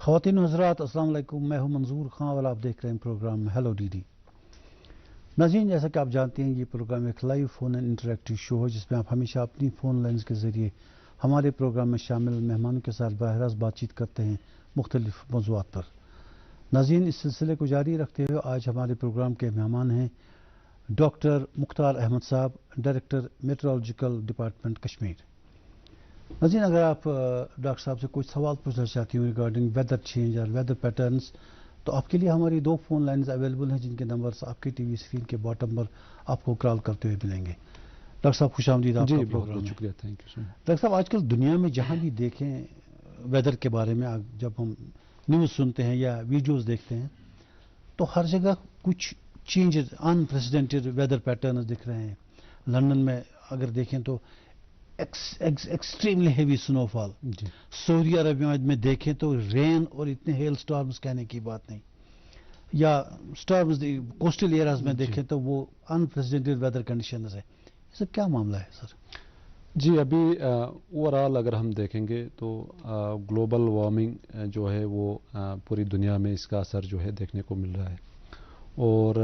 خواتین و حضرات السلام علیکم، میں ہوں منظور خان اور آپ دیکھ رہے ہیں پروگرام ہیلو ڈی ڈی۔ ناظرین، جیسا کہ آپ جانتے ہیں یہ پروگرام ایک لائیو فون اینڈ انٹریکٹیو شو ہے جس میں آپ ہمیشہ اپنی فون لائنز کے ذریعے ہمارے پروگرام میں شامل مہمانوں کے ساتھ براہ راست بات چیت کرتے ہیں مختلف موضوعات پر۔ ناظرین، اس سلسلے کو جاری رکھتے ہوئے آج ہمارے پروگرام کے مہمان ہیں ڈاکٹر مختار احمد صاحب، ڈائریکٹر میٹرولوجیکل ڈپارٹمنٹ کشمیر۔ ناظرین، اگر آپ ڈاکٹر صاحب سے کچھ سوال پوچھنا چاہتی ہوں ریگارڈنگ ویدر چینج اور ویدر پیٹرنس، تو آپ کے لیے ہماری 2 فون لائنز اویلیبل ہیں جن کے نمبرز آپ کی ٹی وی اسکرین کے باٹم پر آپ کو کال کرتے ہوئے ملیں گے۔ ڈاکٹر صاحب خوش آمدید آپ کا پروگرام میں۔ شکریہ، thank you so much. Doctor صاحب، آج کل دنیا میں جہاں بھی دیکھیں ویدر کے بارے میں جب ہم نیوز سنتے ہیں یا ویڈیوز دیکھتے ہیں تو ہر جگہ کچھ چینجز، انپریسیڈنٹڈ ویدر پیٹرنز دکھ رہے ہیں۔ لندن میں اگر دیکھیں تو ایکسٹریملی ہیوی سنو فال، سعودی عربیہ میں دیکھیں تو رین اور اتنے ہیل سٹارمز کہنے کی بات نہیں، یا سٹارمز کوسٹل ایریاز میں دیکھیں تو وہ انپریسیڈنٹڈ ویدر کنڈیشنز ہیں۔ یہ سب کیا معاملہ ہے سر؟ جی، ابھی اوورآل اگر ہم دیکھیں گے تو گلوبل وارمنگ جو ہے وہ پوری دنیا میں اس کا اثر جو ہے دیکھنے کو مل رہا ہے، اور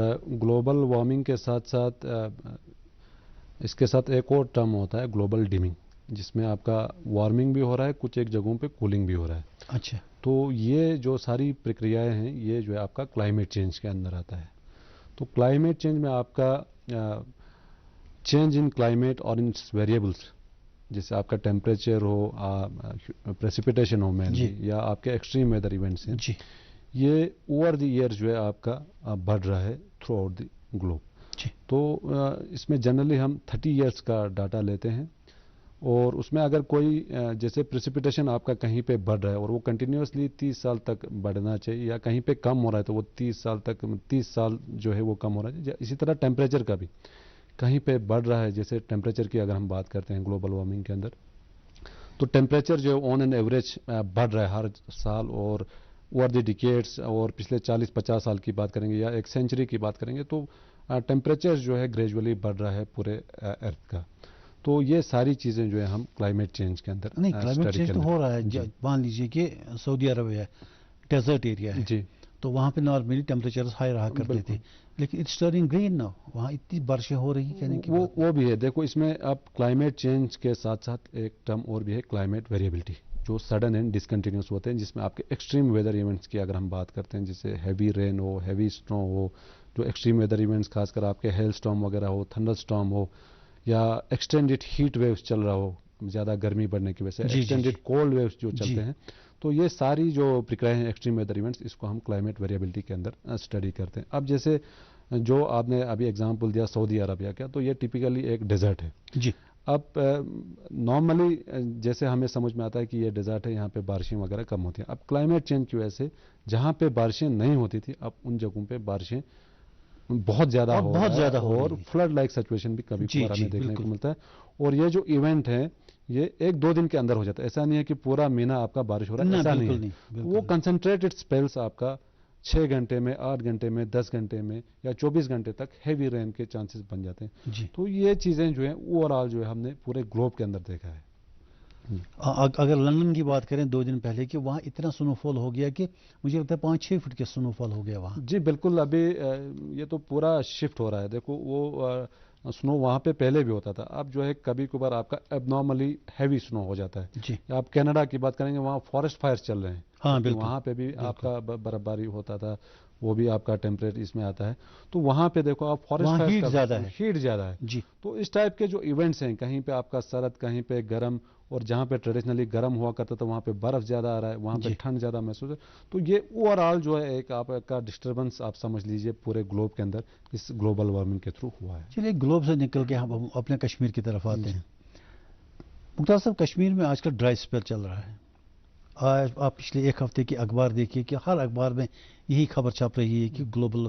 گلوبل وارمنگ کے ساتھ ساتھ اس کے ساتھ ایک اور ٹرم ہوتا ہے گلوبل ڈیمنگ، جس میں آپ کا وارمنگ بھی ہو رہا ہے، کچھ ایک جگہوں پہ کولنگ بھی ہو رہا ہے۔ اچھا، تو یہ جو ساری پرکریائیں ہیں یہ جو ہے آپ کا کلائمیٹ چینج کے اندر آتا ہے۔ تو کلائمیٹ چینج میں آپ کا چینج ان کلائمیٹ اور ان ویریبلس، جیسے آپ کا ٹیمپریچر ہو، پریسیپیٹیشن ہو مینلی، یا آپ کے ایکسٹریم ویدر ایونٹس ہیں، یہ اوور دی ایئر جو ہے آپ کا بڑھ رہا ہے تھرو آؤٹ دی گلوب۔ تو اس میں جنرلی ہم 30 ایئرس کا ڈاٹا لیتے ہیں، اور اس میں اگر کوئی جیسے پریسیپیٹیشن آپ کا کہیں پہ بڑھ رہا ہے اور وہ کنٹینیوسلی 30 سال تک بڑھنا چاہیے، یا کہیں پہ کم ہو رہا ہے تو وہ 30 سال تک 30 سال جو ہے وہ کم ہو رہا ہے۔ اسی طرح ٹیمپریچر کا بھی کہیں پہ بڑھ رہا ہے، جیسے ٹیمپریچر کی اگر ہم بات کرتے ہیں گلوبل وارمنگ کے اندر، تو ٹیمپریچر جو ہے آن این ایوریج بڑھ رہا ہے ہر سال، اور اوور دی ڈیکیڈس، اور پچھلے 40-50 سال کی بات کریں گے یا ایک سینچری کی بات کریں گے تو ٹیمپریچر جو ہے گریجولی بڑھ رہا ہے پورے ارتھ کا۔ تو یہ ساری چیزیں جو ہے ہم کلائمیٹ چینج کے اندر نہیں، کلائمیٹ چینج تو ہو رہا ہے۔ مان لیجیے کہ سعودی عرب ہے، ڈیزرٹ ایریا ہے، جی، تو وہاں پہ نارملی ٹیمپریچرز ہائی رہا کرتے تھے، لیکن اٹس ٹرننگ گرین ناؤ، وہاں اتنی بارشیں ہو رہی کہنے کی بات وہ بھی ہے۔ دیکھو، اس میں اب کلائمیٹ چینج کے ساتھ ساتھ ایک ٹرم اور بھی ہے کلائمیٹ ویریبلٹی، جو سڈن اینڈ ڈسکنٹینیوس ہوتے ہیں، جس میں آپ کے ایکسٹریم ویدر ایونٹس کی اگر ہم بات کرتے ہیں، جیسے ہیوی رین ہو، ہیوی سنو ہو، جو ایکسٹریم ویدر ایونٹس خاص کر آپ کے ہیل سٹارم وغیرہ ہو، تھنڈر سٹارم ہو، یا ایکسٹینڈڈ ہیٹ ویوز چل رہا ہو زیادہ گرمی بڑھنے کی وجہ سے، ایکسٹینڈڈ کولڈ ویوز جو چلتے ہیں، تو یہ ساری جو پرکریا ہیں ایکسٹریم ویدر ایونٹس، اس کو ہم کلائمیٹ ویریبلٹی کے اندر اسٹڈی کرتے ہیں۔ اب جیسے جو آپ نے ابھی اگزامپل دیا سعودی عربیہ کا، تو یہ ٹپیکلی ایک ڈیزرٹ ہے۔ جی، اب نارملی جیسے ہمیں سمجھ میں آتا ہے کہ یہ ڈیزرٹ ہے، یہاں پہ بارشیں وغیرہ کم ہوتی ہیں۔ اب کلائمیٹ چینج کی وجہ سے جہاں پہ بارشیں نہیں ہوتی تھی، اب ان جگہوں پہ بارشیں بہت زیادہ ہو رہا ہے، اور فلڈ لائک سچویشن بھی کبھی کبھار ہمیں دیکھنے کو ملتا ہے۔ اور یہ جو ایونٹ ہے یہ 1-2 دن کے اندر ہو جاتا ہے، ایسا نہیں ہے کہ پورا مہینہ آپ کا بارش ہو رہا ہے، ایسا نہیں ہے۔ وہ کنسنٹریٹڈ سپیلز آپ کا 6 گھنٹے میں، 8 گھنٹے میں، 10 گھنٹے میں، یا 24 گھنٹے تک ہیوی رین کے چانسز بن جاتے ہیں۔ تو یہ چیزیں جو ہیں اوورآل جو ہے ہم نے پورے گلوب کے اندر دیکھا ہے۔ اگر لندن کی بات کریں 2 دن پہلے کہ وہاں اتنا سنو فال ہو گیا کہ مجھے لگتا ہے 5-6 فٹ کے سنو فال ہو گیا وہاں۔ جی بالکل، ابھی یہ تو پورا شفٹ ہو رہا ہے۔ دیکھو، وہ سنو وہاں پہ پہلے بھی ہوتا تھا، اب جو ہے کبھی کبھار آپ کا اب نارملی ہیوی سنو ہو جاتا ہے۔ آپ کینیڈا کی بات کریں گے، وہاں فارسٹ فائر چل رہے ہیں، وہاں پہ بھی آپ کا برف باری ہوتا تھا، وہ بھی آپ کا ٹیمپریچر اس میں آتا ہے۔ تو وہاں پہ دیکھو آپ فارسٹ فائر ہیٹ زیادہ ہے۔ تو اس ٹائپ کے جو ایونٹس ہیں، کہیں پہ آپ کا سرد، کہیں پہ گرم، اور جہاں پہ ٹریڈیشنلی گرم ہوا کرتا تھا وہاں پہ برف زیادہ آ رہا ہے، وہاں پہ ٹھنڈ زیادہ محسوس ہے۔ تو یہ اوورآل جو ہے ایک آپ کا ڈسٹربنس آپ سمجھ لیجئے پورے گلوب کے اندر اس گلوبل وارمنگ کے تھرو ہوا ہے۔ چلیے، گلوب سے نکل کے ہم اپنے کشمیر کی طرف آتے ہیں۔ مختار صاحب، کشمیر میں آج کل ڈرائی اسپیل چل رہا ہے۔ آج آپ پچھلے 1 ہفتے کی اخبار دیکھیے کہ ہر اخبار میں یہی خبر چھپ رہی ہے کہ گلوبل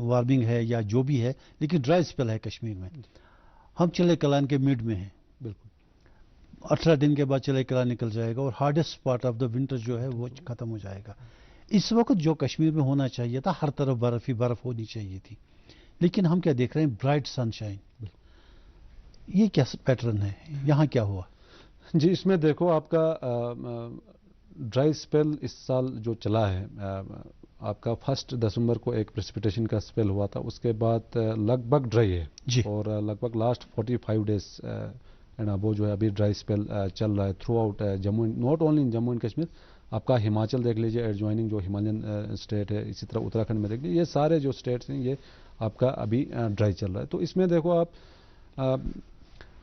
وارمنگ ہے یا جو بھی ہے، لیکن ڈرائی اسپیل ہے کشمیر میں۔ ہم چلے کلان کے مڈ میں ہیں، بالکل 18 دن کے بعد چلے کلان نکل جائے گا، اور hardest part of the winter جو ہے وہ ختم ہو جائے گا۔ اس وقت جو کشمیر میں ہونا چاہیے تھا، ہر طرف برف ہی برف ہونی چاہیے تھی، لیکن ہم کیا دیکھ رہے ہیں؟ برائٹ سن شائن۔ یہ کیا پیٹرن ہے؟ یہاں کیا ہوا؟ جی، اس میں دیکھو آپ کا ड्राई स्पेल इस साल जो चला है, आपका 1 दिसंबर को एक प्रेसिपिटेशन का स्पेल हुआ था, उसके बाद लगभग ड्राई है जी। और लगभग लास्ट 45 डेज एंड अबो जो है अभी ड्राई स्पेल चल रहा है through out Jammu, not only in Jammu and Kashmir, आपका हिमाचल देख लीजिए, एडजॉइनिंग जो हिमालयन स्टेट है, इसी तरह उत्तराखंड में देख लीजिए, ये सारे जो स्टेट्स हैं ये आपका अभी ड्राई चल रहा है। तो इसमें देखो आप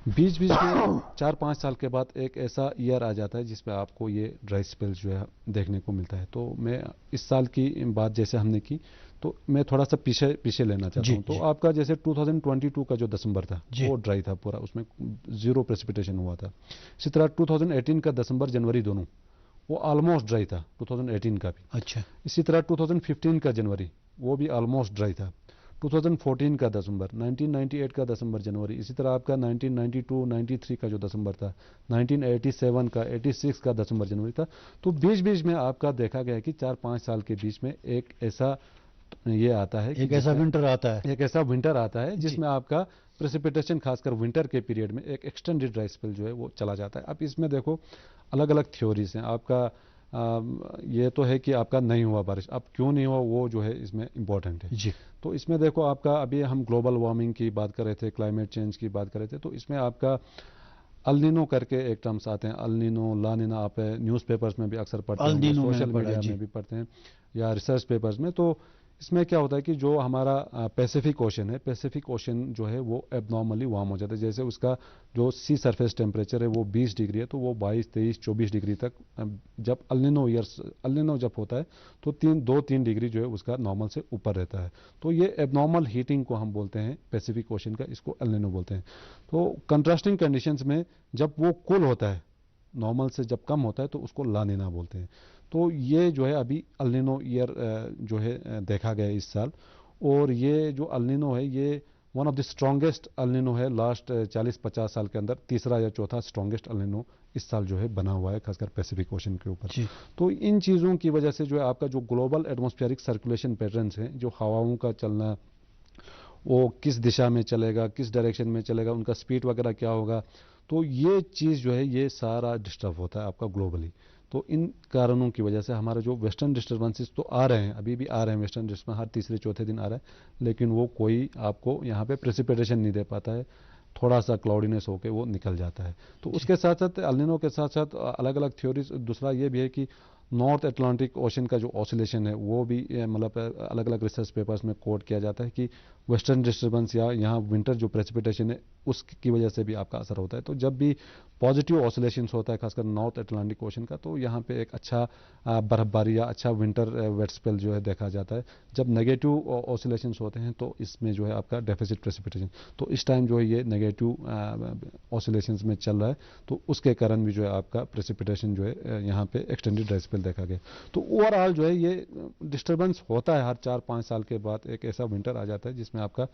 बीच बीच में 4-5 साल के बाद एक ऐसा ईयर आ जाता है जिसमें आपको ये ड्राई स्पेल जो है देखने को मिलता है। तो मैं इस साल की बात जैसे हमने की, तो मैं थोड़ा सा पीछे लेना चाहता हूँ। तो आपका जैसे 2022 का जो दिसंबर था वो ड्राई था पूरा, उसमें 0 प्रेसिपिटेशन हुआ था। इसी तरह 2018 का दिसंबर जनवरी दोनों वो ऑलमोस्ट ड्राई था, 2018 का भी। अच्छा। इसी तरह 2015 का जनवरी वो भी ऑलमोस्ट ड्राई था। 2014 का दिसंबर, 1998 का दिसंबर जनवरी, इसी तरह आपका 1992 93 का जो दिसंबर था, 1987 का 86 का दिसंबर जनवरी था। तो बीच बीच में आपका देखा गया है कि 4-5 साल के बीच में एक ऐसा ये आता है, एक ऐसा विंटर आता है, एक ऐसा विंटर आता है जिसमें आपका प्रेसिपिटेशन खासकर विंटर के पीरियड में एक एक्सटेंडेड ड्राई स्पेल जो है वो चला जाता है। अब इसमें देखो अलग अलग थ्योरीज हैं। आपका ये तो है कि आपका नहीं हुआ बारिश, अब क्यों नहीं हुआ वो जो है इसमें इम्पोर्टेंट है जी। तो इसमें देखो आपका अभी हम ग्लोबल वार्मिंग की बात कर रहे थे, क्लाइमेट चेंज की बात कर रहे थे, तो इसमें आपका अल्निनो करके एक टर्म्स आते हैं, अल्निनो लानिना, आप न्यूज़पेपर्स में भी अक्सर पढ़ते हैं, सोशल मीडिया में भी पढ़ते हैं या रिसर्च पेपर्स में। तो इसमें क्या होता है कि जो हमारा पैसिफिक ओशन है, पैसिफिक ओशन जो है वो एबनॉर्मली वार्म हो जाता है। जैसे उसका जो सी सरफेस टेम्परेचर है वो 20 डिग्री है, तो वो 22, 23, 24 डिग्री तक जब अल्निनो जब होता है तो 2-3 डिग्री जो है उसका नॉर्मल से ऊपर रहता है। तो ये एबनॉर्मल हीटिंग को हम बोलते हैं पैसिफिक ओशन का, इसको अल्निनो बोलते हैं। तो कंट्रास्टिंग कंडीशंस में जब वो कूल होता है, नॉर्मल से जब कम होता है, तो उसको लानिना बोलते हैं। तो ये जो है अभी अल्निनो ईयर जो है देखा गया इस साल, और ये जो अल्निनो है ये वन ऑफ द स्ट्रॉन्गेस्ट अल्निनो है लास्ट 40-50 साल के अंदर, तीसरा या चौथा स्ट्रॉन्गेस्ट अल्निनो इस साल जो है बना हुआ है, खासकर पैसिफिक ओशन के ऊपर। तो इन चीज़ों की वजह से जो है आपका जो ग्लोबल एटमॉस्फेरिक सर्कुलेशन पैटर्न्स हैं, जो हवाओं का चलना, वो किस दिशा में चलेगा, किस डायरेक्शन में चलेगा, उनका स्पीड वगैरह क्या होगा, तो ये चीज़ जो है ये सारा डिस्टर्ब होता है आपका ग्लोबली। तो इन कारणों की वजह से हमारा जो वेस्टर्न डिस्टर्बेंसेस तो आ रहे हैं, अभी भी आ रहे हैं, वेस्टर्न डिस्टर्बेंस हर तीसरे चौथे दिन आ रहा है, लेकिन वो कोई आपको यहाँ पे प्रेसिपिटेशन नहीं दे पाता है, थोड़ा सा क्लाउडीनेस होकर वो निकल जाता है। तो उसके साथ साथ अल्निनो के साथ साथ अलग अलग थ्योरीज, दूसरा ये भी है कि नॉर्थ अटलांटिक ओशन का जो ऑसिलेशन है वो भी मतलब अलग अलग रिसर्च पेपर्स में कोट किया जाता है कि वेस्टर्न डिस्टर्बेंस या यहाँ विंटर जो प्रेसिपिटेशन है उसकी वजह से भी आपका असर होता है। तो जब भी पॉजिटिव ऑसिलेशंस होता है खासकर नॉर्थ अटलांटिक ओशन का, तो यहाँ पे एक अच्छा बर्फबारी या अच्छा विंटर वेट स्पेल जो है देखा जाता है। जब नेगेटिव ऑसिलेशंस होते हैं तो इसमें जो है आपका डेफिसिट प्रेसिपिटेशन, तो इस टाइम जो है ये नेगेटिव ऑसिलेशंस में चल रहा है, तो उसके कारण भी जो है आपका प्रेसिपिटेशन जो है यहाँ पे एक्सटेंडेड ड्राई स्पेल देखा गया। तो ओवरऑल जो है ये डिस्टर्बेंस होता है, हर 4-5 साल के बाद एक ऐसा विंटर आ जाता है जिसमें आपका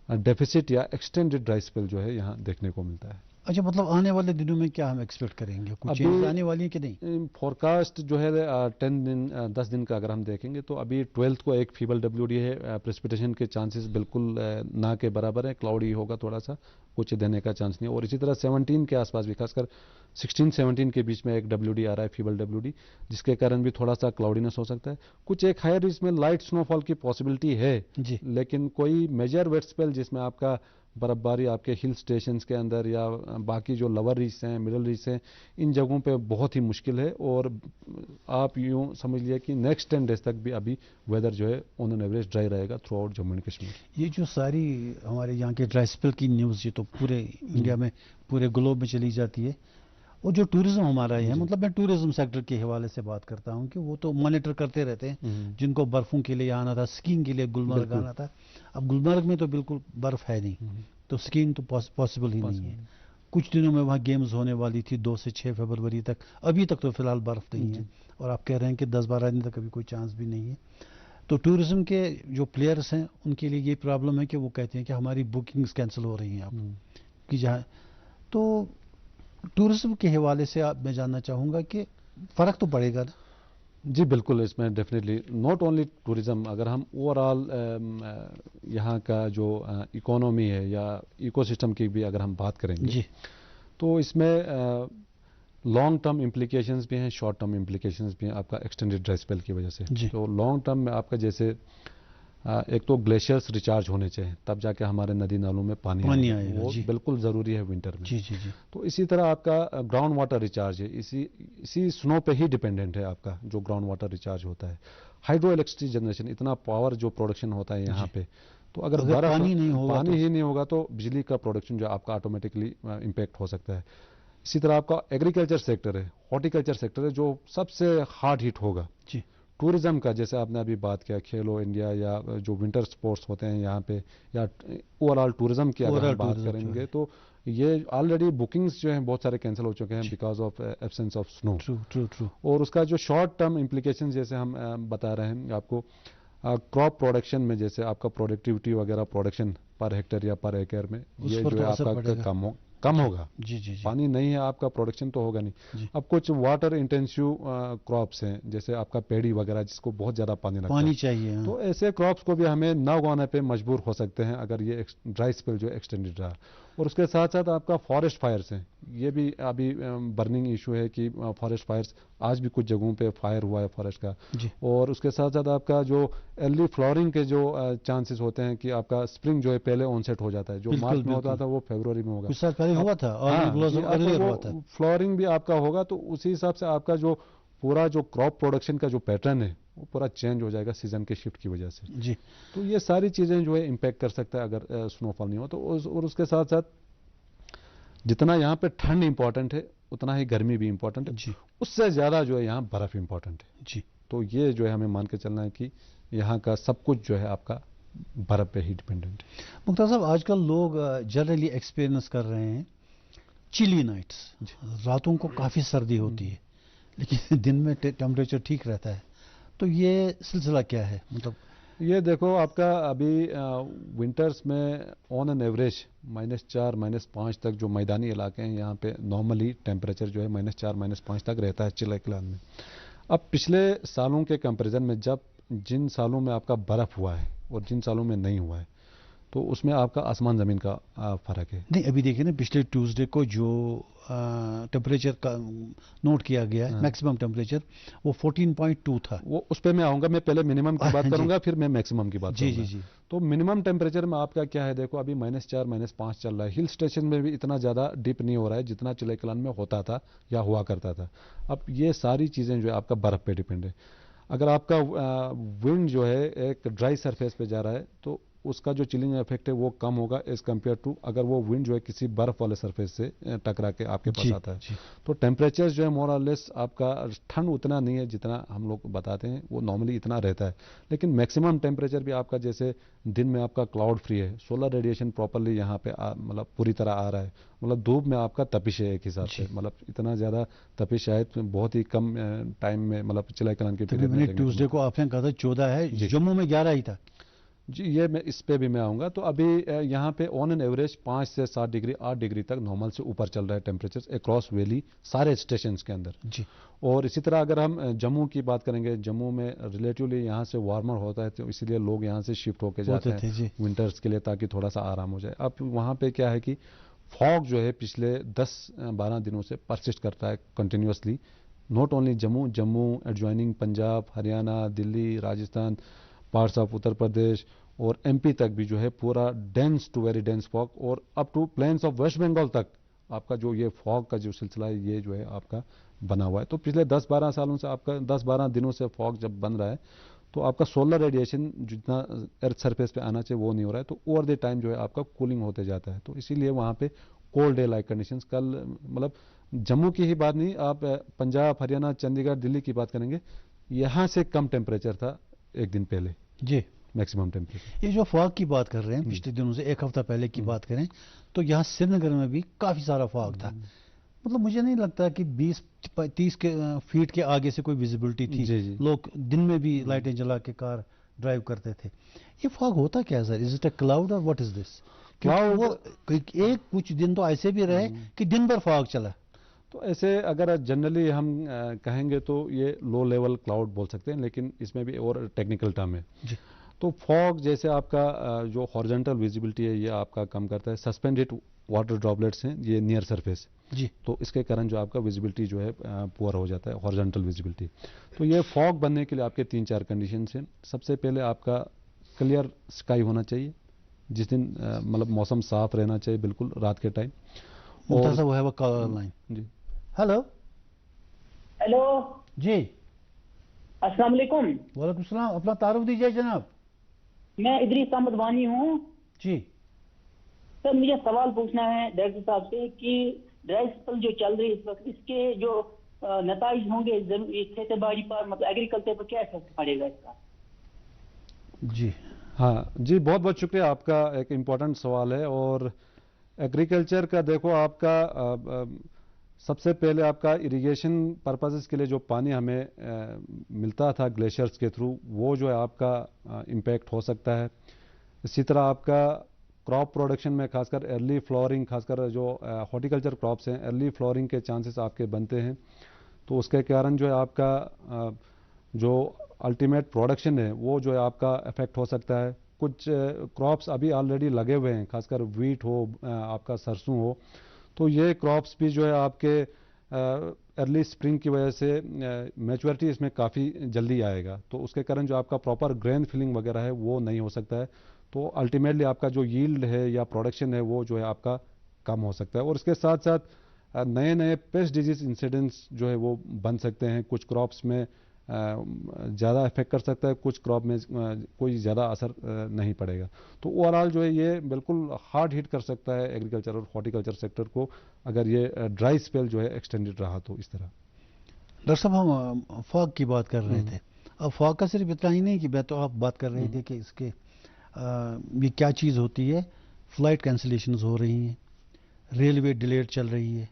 डेफिसिट या एक्सटेंडेड ड्राई स्पेल जो है यहाँ देखने को मिलता है। अच्छा, मतलब आने वाले दिनों में क्या हम एक्सपेक्ट करेंगे, कुछ चेंज आने वाली है कि नहीं? फोरकास्ट जो है 10 दिन का अगर हम देखेंगे तो अभी 12th को एक फीबल डब्ल्यूडी है, प्रेसिपिटेशन के चांसेस बिल्कुल ना के बराबर है, क्लाउडी होगा, थोड़ा सा कुछ देने का चांस नहीं है। और इसी तरह 17 के आसपास भी, खासकर 16-17 के बीच में एक डब्ल्यूडी आ रहा है, फीबल डब्ल्यूडी, जिसके कारण भी थोड़ा सा क्लाउडीनेस हो सकता है। कुछ एक हायर इसमें लाइट स्नोफॉल की पॉसिबिलिटी है जी। लेकिन कोई मेजर वेट स्पेल जिसमें आपका बर्फबारी आपके हिल स्टेशंस के अंदर या बाकी जो लोअर रीच हैं, मिडिल रीच हैं, इन जगहों पे बहुत ही मुश्किल है। और आप यूँ समझ लिया कि नेक्स्ट 10 डेज तक भी अभी वेदर जो है ऑन एन एवरेज ड्राई रहेगा through out Jammu and Kashmir. ये जो सारी हमारे यहाँ के ड्राई स्पेल की न्यूज़ ये तो पूरे इंडिया में, पूरे ग्लोब में चली जाती है। और जो टूरिज्म हमारा है, मतलब मैं टूरिज्म सेक्टर के हवाले से बात करता हूँ कि वो तो मॉनिटर करते रहते हैं, जिनको बर्फों के लिए आना था, स्कीइंग के लिए गुलमर्ग आना था। अब गुलमर्ग में तो बिल्कुल बर्फ है नहीं, तो स्कीइंग तो पॉसिबल ही नहीं है। कुछ दिनों में वहाँ गेम्स होने वाली थी 2 से 6 फरवरी तक, अभी तक तो फिलहाल बर्फ नहीं है, और आप कह रहे हैं कि 10-12 दिन तक अभी कोई चांस भी नहीं है। तो टूरिज्म के जो प्लेयर्स हैं उनके लिए ये प्रॉब्लम है कि वो कहते हैं कि हमारी बुकिंग्स कैंसिल हो रही हैं अब कि जहाँ। तो टूरिज्म के हवाले से आप मैं जानना चाहूँगा कि फ़र्क तो पड़ेगा ना? जी बिल्कुल, इसमें डेफिनेटली नॉट ओनली टूरिज्म, अगर हम ओवरऑल यहाँ का जो इकोनॉमी है या इकोसिस्टम की भी अगर हम बात करेंगे जी, तो इसमें لانگ ٹرم امپلیکیشنز بھی ہیں، شارٹ ٹرم امپلیکیشنز بھی ہیں آپ کا ایکسٹینڈیڈ ڈرائی اسپیل کی وجہ سے. جی. تو لانگ ٹرم میں آپ کا جیسے ایک تو گلیشیئرس ریچارج ہونے چاہیے، تب جا کے ہمارے ندی نالوں میں پانی آئے گا. وہ جی. بالکل ضروری ہے ونٹر میں. جی جی جی. تو اسی طرح آپ کا گراؤنڈ واٹر ریچارج ہے، اسی سنو پہ ہی ڈیپینڈنٹ ہے آپ کا جو گراؤنڈ واٹر ریچارج ہوتا ہے. ہائیڈرو الیکٹرسٹی جنریشن، اتنا پاور جو پروڈکشن ہوتا ہے یہاں پہ، تو اگر پانی ہی نہیں ہوگا تو بجلی کا پروڈکشن جو آپ کا آٹومیٹکلی امپیکٹ ہو سکتا ہے. اسی طرح آپ کا ایگریکلچر سیکٹر ہے، ہارٹیکلچر سیکٹر ہے جو سب سے ہارڈ ہٹ ہوگا. جی. ٹورزم کا جیسے آپ نے ابھی بات کیا، کھیلو انڈیا یا جو ونٹر سپورٹس ہوتے ہیں یہاں پہ، یا اوور آل ٹورزم کی اگر ہم بات کریں گے تو یہ آلریڈی بکنگز جو ہیں بہت سارے کینسل ہو چکے ہیں بیکاز آف ایبسنس آف سنو. اور اس کا جو شارٹ ٹرم امپلیکیشن جیسے ہم بتا رہے ہیں آپ کو، کراپ پروڈکشن میں جیسے آپ کا پروڈکٹیوٹی وغیرہ پروڈکشن پر ہیکٹر یا پر ایکر میں یہ جو ہے آپ کا کم ہوگا. جی جی. پانی نہیں ہے آپ کا پروڈکشن تو ہوگا نہیں. اب کچھ واٹر انٹینسیو کراپس ہیں جیسے آپ کا پیڑی وغیرہ جس کو بہت زیادہ پانی لگتا ہے، چاہیے، تو ایسے کراپس کو بھی ہمیں نہ اگانے پہ مجبور ہو سکتے ہیں اگر یہ ڈرائی اسپیل جو ایکسٹینڈیڈ رہا. اور اس کے ساتھ ساتھ آپ کا فارسٹ فائرس ہیں، یہ بھی ابھی برننگ ایشو ہے کہ فارسٹ فائرس آج بھی کچھ جگہوں پہ فائر ہوا ہے فارسٹ کا. اور اس کے ساتھ ساتھ آپ کا جو ارلی فلاورنگ کے جو چانسز ہوتے ہیں کہ آپ کا اسپرنگ جو ہے پہلے آن سیٹ ہو جاتا ہے، جو مارچ میں ہوتا تھا وہ فیبروری میں ہوگا. کچھ سال پہلے ہوا تھا، فلاورنگ بھی آپ کا ہوگا. تو اسی حساب سے آپ کا جو پورا جو کراپ پروڈکشن کا جو پیٹرن ہے وہ پورا چینج ہو جائے گا سیزن کے شفٹ کی وجہ سے. جی. تو یہ ساری چیزیں جو ہے امپیکٹ کر سکتا ہے اگر سنو فال نہیں ہو تو. اور اس کے ساتھ ساتھ جتنا یہاں پہ ٹھنڈ امپورٹنٹ ہے اتنا ہی گرمی بھی امپورٹنٹ ہے. اس سے زیادہ جو ہے یہاں برف امپورٹنٹ ہے. جی. تو یہ جو ہے ہمیں مان کے چلنا ہے کہ یہاں کا سب کچھ جو ہے آپ کا برف پہ ہی ڈیپینڈنٹ ہے. مختار صاحب، آج کل لوگ جنرلی ایکسپیرینس کر رہے ہیں چلی نائٹس، راتوں کو کافی سردی ہوتی ہے لیکن دن میں ٹیمپریچر ٹھیک رہتا ہے. تو یہ سلسلہ کیا ہے؟ مطلب یہ دیکھو آپ کا ابھی ونٹرز میں آن این ایوریج -4 -5 تک جو میدانی علاقے ہیں یہاں پہ نارملی ٹیمپریچر جو ہے -4 -5 تک رہتا ہے چلے کلان میں. اب پچھلے سالوں کے کمپیریزن میں جن سالوں میں آپ کا برف ہوا ہے اور جن سالوں میں نہیں ہوا ہے تو اس میں آپ کا آسمان زمین کا فرق ہے. نہیں، ابھی دیکھیں نا، پچھلے ٹیوزڈے کو جو ٹیمپریچر کا نوٹ کیا گیا ہے میکسیمم ٹیمپریچر وہ 14.2 تھا. وہ اس پہ میں آؤں گا، میں پہلے منیمم کی بات کروں گا پھر میں میکسیمم کی بات کروں گا. جی. تو منیمم ٹیمپریچر میں آپ کا کیا ہے، دیکھو ابھی -4 -5 چل رہا ہے. ہل اسٹیشن میں بھی اتنا زیادہ ڈپ نہیں ہو رہا ہے جتنا چلے کلان میں ہوتا تھا یا ہوا کرتا تھا. اب یہ ساری چیزیں جو ہے آپ کا برف پہ ڈیپینڈ ہے. اگر آپ کا ونڈ جو ہے ایک ڈرائی سرفیس پہ جا رہا ہے تو اس کا جو چلنگ افیکٹ ہے وہ کم ہوگا ایز کمپیئر ٹو اگر وہ ونڈ جو ہے کسی برف والے سرفیس سے ٹکرا کے آپ کے پاس آتا ہے. تو ٹیمپریچر جو ہے مور اور لیس آپ کا ٹھنڈ اتنا نہیں ہے جتنا ہم لوگ بتاتے ہیں، وہ نارملی اتنا رہتا ہے. لیکن میکسیمم ٹیمپریچر بھی آپ کا جیسے دن میں آپ کا کلاؤڈ فری ہے، سولر ریڈیشن پراپرلی یہاں پہ مطلب پوری طرح آ رہا ہے. مطلب دھوپ میں آپ کا تپش ہے ایک حساب سے، مطلب اتنا زیادہ تپش شاید بہت ہی کم ٹائم میں مطلب چلے کلان کے پیریڈ میں. ٹیوزڈے کو آپ نے کہا تھا 14 ہے، جموں میں 11 ہی تھا. جی، یہ میں اس پہ بھی میں آؤں گا. تو ابھی یہاں پہ آن این ایوریج 5 سے 7 ڈگری 8 ڈگری تک نارمل سے اوپر چل رہا ہے ٹیمپریچر اکراس ویلی سارے اسٹیشنز کے اندر. جی. اور اسی طرح اگر ہم جموں کی بات کریں گے، جموں میں ریلیٹیولی یہاں سے وارمر ہوتا ہے تو اسی لیے لوگ یہاں سے شفٹ ہو کے جاتے ہیں ونٹرز کے لیے تاکہ تھوڑا سا آرام ہو جائے. اب وہاں پہ کیا ہے کہ فاگ جو ہے پچھلے 10-12 دنوں سے پرسسٹ کرتا ہے continuously. Not only Jammu adjoining Punjab, Haryana, Delhi, Rajasthan, parts of Uttar Pradesh اور ایم پی تک بھی جو ہے پورا dense to very dense fog, اور up to plains of west Bengal تک آپ کا جو یہ فاگ کا جو سلسلہ ہے یہ جو ہے آپ کا بنا ہوا ہے. تو پچھلے 10-12 سالوں سے آپ کا 10-12 دنوں سے فاگ جب بن رہا ہے تو آپ کا سولر ریڈیشن جتنا ارتھ سرفیس پہ آنا چاہیے وہ نہیں ہو رہا ہے. تو اوور دی ٹائم جو ہے آپ کا کولنگ ہوتے جاتا ہے. تو اسی لیے وہاں پہ کولڈ ڈے لائک کنڈیشنز کل مطلب جموں کی ہی بات نہیں، آپ پنجاب، ہریانہ، چنڈی گڑھ، دلی کی بات کریں گے، یہاں سے کم ٹیمپریچر تھا ایک دن پہلے. جی. Maximum temperature. یہ جو فاگ کی بات کر رہے ہیں پچھلے دنوں سے ایک ہفتہ پہلے کی بات کریں تو یہاں سری نگر میں بھی کافی سارا فاگ تھا. مطلب مجھے نہیں لگتا کہ 20-30 فیٹ کے آگے سے کوئی ویزیبلٹی تھی. لوگ دن میں بھی لائٹیں جلا کے کار ڈرائیو کرتے تھے. یہ فاگ ہوتا کیا ہے سر؟ از اٹ اے کلاؤڈ اور واٹ از دس؟ ایک کچھ دن تو ایسے بھی رہے کہ دن بھر فاگ چلا. تو ایسے اگر جنرلی ہم کہیں گے تو یہ لو لیول کلاؤڈ بول سکتے ہیں، لیکن اس میں بھی اور ٹیکنیکل ٹرم ہے. تو فاگ جیسے آپ کا جو ہارزنٹل ویزیبلٹی ہے یہ آپ کا کم کرتا ہے. سسپینڈڈ واٹر ڈراپلیٹس ہیں یہ نیئر سرفیس، جی تو اس کے کارن جو آپ کا ویزیبلٹی جو ہے پور ہو جاتا ہے، ہارزنٹل ویزیبلٹی. تو یہ فاگ بننے کے لیے آپ کے 3-4 کنڈیشنز ہیں. سب سے پہلے آپ کا کلیئر اسکائی ہونا چاہیے، جس دن مطلب موسم صاف رہنا چاہیے بالکل رات کے ٹائم. ممتاز صاحب، وہ ہے وہ کال لائن. جی ہیلو. ہیلو، جی السلام علیکم. وعلیکم السلام. اپنا تعارف دیجیے جناب. میں ادریس احمد وانی ہوں. جی سر مجھے سوال پوچھنا ہے ڈائریکٹر صاحب سے کہ ڈرائی اسپیل جو چل رہی ہے اس وقت، اس کے جو نتائج ہوں گے کھیتی باڑی پر، مطلب ایگریکلچر پر کیا افیکٹ پڑے گا اس کا؟ جی ہاں جی، بہت بہت شکریہ. آپ کا ایک امپورٹنٹ سوال ہے. اور ایگریکلچر کا دیکھو، آپ کا سب سے پہلے آپ کا اریگیشن پرپزز کے لیے جو پانی ہمیں ملتا تھا گلیشیئرز کے تھرو، وہ جو ہے آپ کا امپیکٹ ہو سکتا ہے. اسی طرح آپ کا کراپ پروڈکشن میں خاص کر ارلی فلورنگ، خاص کر جو ہارٹیکلچر کراپس ہیں، ارلی فلورنگ کے چانسز آپ کے بنتے ہیں. تو اس کے کارن جو ہے آپ کا جو الٹیمیٹ پروڈکشن ہے وہ جو ہے آپ کا افیکٹ ہو سکتا ہے. کچھ کراپس ابھی آلریڈی لگے ہوئے ہیں، خاص کر ویٹ ہو، آپ کا سرسوں ہو، تو یہ کراپس بھی جو ہے آپ کے ارلی سپرنگ کی وجہ سے میچورٹی اس میں کافی جلدی آئے گا. تو اس کے کارن جو آپ کا پراپر گرین فلنگ وغیرہ ہے وہ نہیں ہو سکتا ہے. تو الٹیمیٹلی آپ کا جو ییلڈ ہے یا پروڈکشن ہے وہ جو ہے آپ کا کم ہو سکتا ہے. اور اس کے ساتھ ساتھ نئے نئے پیسٹ ڈیزیز انسیڈنٹس جو ہے وہ بن سکتے ہیں. کچھ کراپس میں زیادہ افیکٹ کر سکتا ہے، کچھ کراپ میں کوئی زیادہ اثر نہیں پڑے گا. تو اوور آل جو ہے یہ بالکل ہارڈ ہٹ کر سکتا ہے ایگریکلچر اور ہارٹیکلچر سیکٹر کو، اگر یہ ڈرائی اسپیل جو ہے ایکسٹینڈڈ رہا تو. اس طرح ڈاکٹر صاحب، ہم فاگ کی بات کر رہے تھے. اب فاگ کا صرف اتنا ہی نہیں کہ تو آپ بات کر رہے تھے کہ اس کے یہ کیا چیز ہوتی ہے. فلائٹ کینسلیشنز ہو رہی ہیں، ریلوے ڈیلیڈ چل رہی ہے.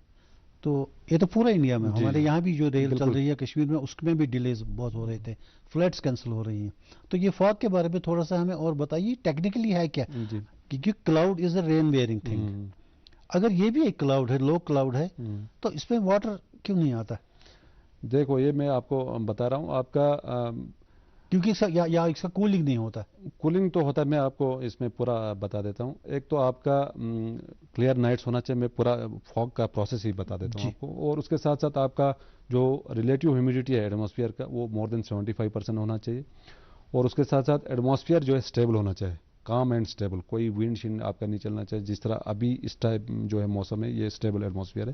تو یہ تو پورا انڈیا میں، ہمارے یہاں بھی جو ریل چل رہی ہے کشمیر میں، اس میں بھی ڈیلیز بہت ہو رہے تھے، فلائٹس کینسل ہو رہی ہیں. تو یہ فاگ کے بارے میں تھوڑا سا ہمیں اور بتائیے، ٹیکنیکلی ہے کیا؟ کیونکہ کلاؤڈ از اے رین ویئرنگ تھنگ. اگر یہ بھی ایک کلاؤڈ ہے، لو کلاؤڈ ہے، تو اس میں واٹر کیوں نہیں آتا؟ دیکھو یہ میں آپ کو بتا رہا ہوں، آپ کا کیونکہ اس کا کولنگ نہیں ہوتا. کولنگ تو ہوتا ہے، میں آپ کو اس میں پورا بتا دیتا ہوں. ایک تو آپ کا کلیئر نائٹس ہونا چاہیے، میں پورا فاگ کا پروسیس ہی بتا دیتا ہوں آپ کو. اور اس کے ساتھ ساتھ آپ کا جو ریلیٹیو ہیومیڈیٹی ہے ایٹماسفیئر کا، وہ مور دین 75% ہونا چاہیے. اور اس کے ساتھ ساتھ ایٹماسفیئر جو ہے اسٹیبل ہونا چاہیے، کام اینڈ اسٹیبل، کوئی ونڈ شنڈ آپ کا نہیں چلنا چاہیے. جس طرح ابھی اس ٹائپ جو ہے موسم ہے، یہ اسٹیبل ایٹماسفیئر ہے.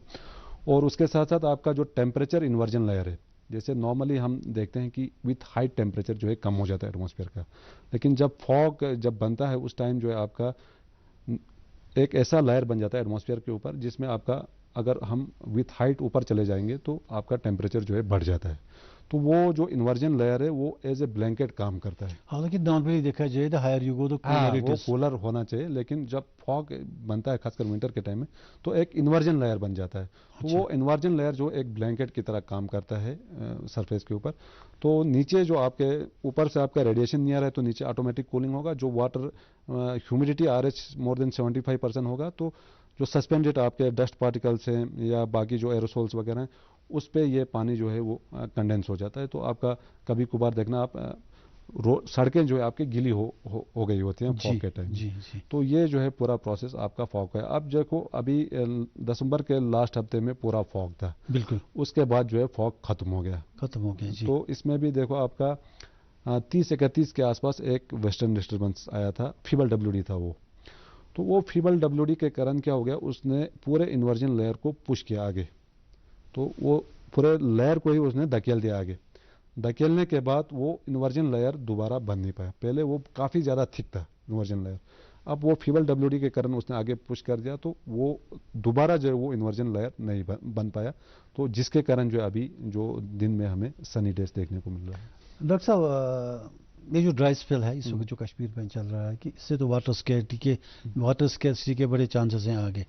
اور اس کے ساتھ ساتھ آپ کا جو ٹیمپریچر انورژن لیئر ہے، جیسے نارملی ہم دیکھتے ہیں کہ وتھ ہائی ٹیمپریچر جو ہے کم ہو جاتا ہے ایٹماسفیئر کا، لیکن جب فاگ جب بنتا ہے اس ٹائم جو ہے آپ کا ایک ایسا لائر بن جاتا ہے ایٹماسفیئر کے اوپر، جس میں آپ کا اگر ہم وتھ ہائٹ اوپر چلے جائیں گے تو آپ کا ٹیمپریچر جو ہے بڑھ جاتا ہے. تو وہ جو انورژن لیئر ہے وہ ایز اے بلینکٹ کام کرتا ہے. حالانکہ نارملی دیکھا جائے تو ہائر یو گو تو وہ کولر ہونا چاہیے، لیکن جب فاگ بنتا ہے خاص کر ونٹر کے ٹائم میں تو ایک انورژن لیئر بن جاتا ہے. تو وہ انورژن لیئر جو ایک بلینکٹ کی طرح کام کرتا ہے سرفیس کے اوپر. تو نیچے جو آپ کے اوپر سے آپ کا ریڈیشن نہیں آ رہا ہے تو نیچے آٹومیٹک کولنگ ہوگا. جو واٹر ہیومیڈیٹی RH مور دین 75% ہوگا، تو جو سسپینڈڈ آپ کے ڈسٹ پارٹیکلس ہیں یا باقی جو ایروسولس وغیرہ ہیں، اس پہ یہ پانی جو ہے وہ کنڈینس ہو جاتا ہے. تو آپ کا کبھی کبھار دیکھنا آپ سڑکیں جو ہے آپ کی گیلی ہو گئی ہوتی ہیں فاگ کے ٹائم. تو یہ جو ہے پورا پروسیس آپ کا فاگ کا ہے. اب دیکھو ابھی دسمبر کے لاسٹ ہفتے میں پورا فاگ تھا، بالکل. اس کے بعد جو ہے فاگ ختم ہو گیا. تو اس میں بھی دیکھو آپ کا 30-31 کے آس پاس ایک ویسٹرن ڈسٹربنس آیا تھا، فیبل WD تھا وہ. تو وہ فیبل WD کے کارن کیا ہو گیا، اس نے پورے انورژن لیئر کو پش کیا آگے. تو وہ پورے لیئر کو ہی اس نے دھکیل دیا آگے. دھکیلنے کے بعد وہ انورژن لیئر دوبارہ بن نہیں پایا. پہلے وہ کافی زیادہ تھک تھا انورژن لیئر، اب وہ فیبل WD کے کارن اس نے آگے پش کر دیا، تو وہ دوبارہ جو ہے وہ انورژن لیئر نہیں بن پایا. تو جس کے کارن جو ابھی جو دن میں ہمیں سنی ڈیز دیکھنے کو مل رہا ہے. ڈاکٹر صاحب، یہ جو ڈرائی اسپیل ہے اس وقت جو کشمیر میں چل رہا ہے، کہ اس سے تو واٹر اسکیرسٹی کے بڑے چانسز ہیں آگے.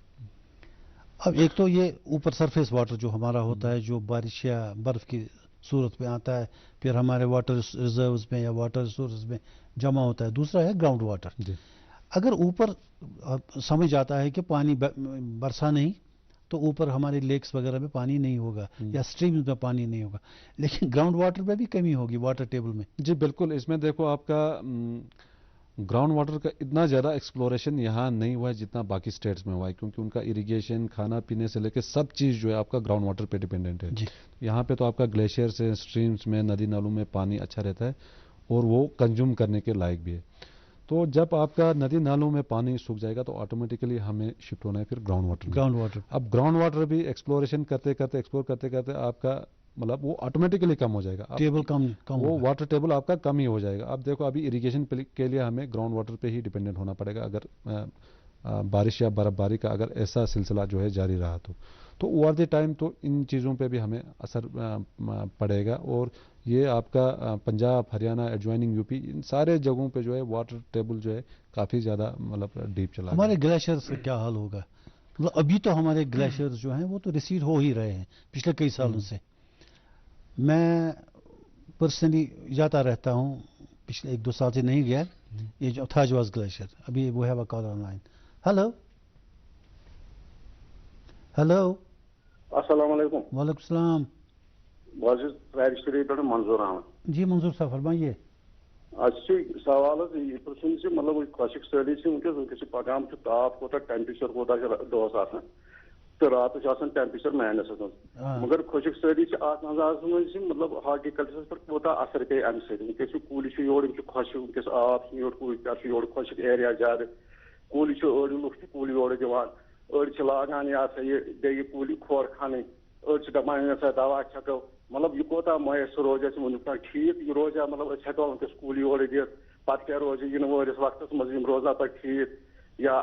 اب ایک تو یہ اوپر سرفیس واٹر جو ہمارا ہوتا ہے، جو بارش یا برف کی صورت میں آتا ہے، پھر ہمارے واٹر ریزروز میں یا واٹر ریسورسز میں جمع ہوتا ہے. دوسرا ہے گراؤنڈ واٹر. اگر اوپر سمجھ آتا ہے کہ پانی برسا نہیں تو اوپر ہمارے لیکس وغیرہ میں پانی نہیں ہوگا یا اسٹریمز میں پانی نہیں ہوگا، لیکن گراؤنڈ واٹر میں بھی کمی ہوگی واٹر ٹیبل میں. جی بالکل. اس میں دیکھو آپ کا ग्राउंड वाटर का इतना ज़्यादा एक्सप्लोरेशन यहाँ नहीं हुआ है जितना बाकी स्टेट्स में हुआ है, क्योंकि उनका इरिगेशन, खाना पीने से लेकर सब चीज़ जो है आपका ग्राउंड वाटर पे डिपेंडेंट है। यहाँ पे तो आपका ग्लेशियर से, स्ट्रीम्स में, नदी नालों में पानी अच्छा रहता है और वो कंज्यूम करने के लायक भी है। तो जब आपका नदी नालों में पानी सूख जाएगा तो ऑटोमेटिकली हमें शिफ्ट होना है फिर ग्राउंड वाटर। अब ग्राउंड वाटर भी एक्सप्लोरेशन करते करते, एक्सप्लोर करते करते आपका मतलब वो ऑटोमेटिकली कम हो जाएगा, टेबल कम वो वाटर टेबल आपका कम ही हो जाएगा। अब देखो अभी इरिगेशन के लिए हमें ग्राउंड वाटर पे ही डिपेंडेंट होना पड़ेगा अगर बारिश या बर्फबारी का अगर ऐसा सिलसिला जो है जारी रहा तो ओवर द टाइम तो इन चीज़ों पे भी हमें असर पड़ेगा। और ये आपका पंजाब, हरियाणा, एडजॉइनिंग यूपी, इन सारे जगहों पे जो है वाटर टेबल जो है काफ़ी ज़्यादा मतलब डीप चला। हमारे ग्लेशियर से क्या हाल होगा? मतलब अभी तो हमारे ग्लेशियर जो हैं वो तो रिसीड हो ही रहे हैं पिछले कई सालों से। मैं पर्सनली जाता रहता हूँ, पिछले 1-2 साल से नहीं गया। ये जो थाजवास ग्लेशियर, अभी वो है कॉल ऑनलाइन। हेलो हेलो, अस्सलाम वालेकुम। वालेकुम सलाम। मंजूर अहमद जी मंजूर साहब फरमाइए। सवाल मतलब खुशक स्टडी वनकस पगाम ताप कोता टेम्परेचर कोता दोस तो रात टेम्परेचर माइनस मगर खुशक स्टडी मतलब हार्टिकल्चर पर कोता असर पे अम वनकस कूल योर खुश वनकस आब योर खुशक एरिया ज्यादा कूल लुक कूल योर दिवान अड़ लागान ये बे कूल खोर खान अड़ दपान दवा छको मतलब यह कोता मयसर रोज वन ठीक यह रोजा मतलब हेको वनकस कूल योर दित पत् क्या रोज इन वरिस वक्त मज रोजा पे ठीक या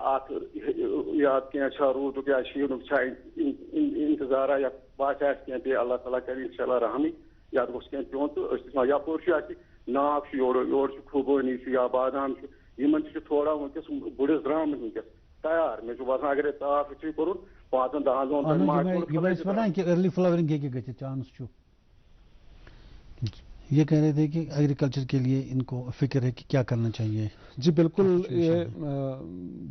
क्या रूद या शीन इंतजारा या बासा पे अल्लाह ताला कर इंशाल्लाह रहमी या गोस क्या पे तो यपोर नाक योर खुबानी या बादाम इन थोड़ा वनकस बुड़स द्राम वनकस तैयार मे बसान अगर ताप कर 5-10 दोन कि अर्ली फ्लावरिंग के चांस ये कह रहे थे कि एग्रीकल्चर के लिए इनको फिक्र है कि क्या करना चाहिए। जी बिल्कुल, ये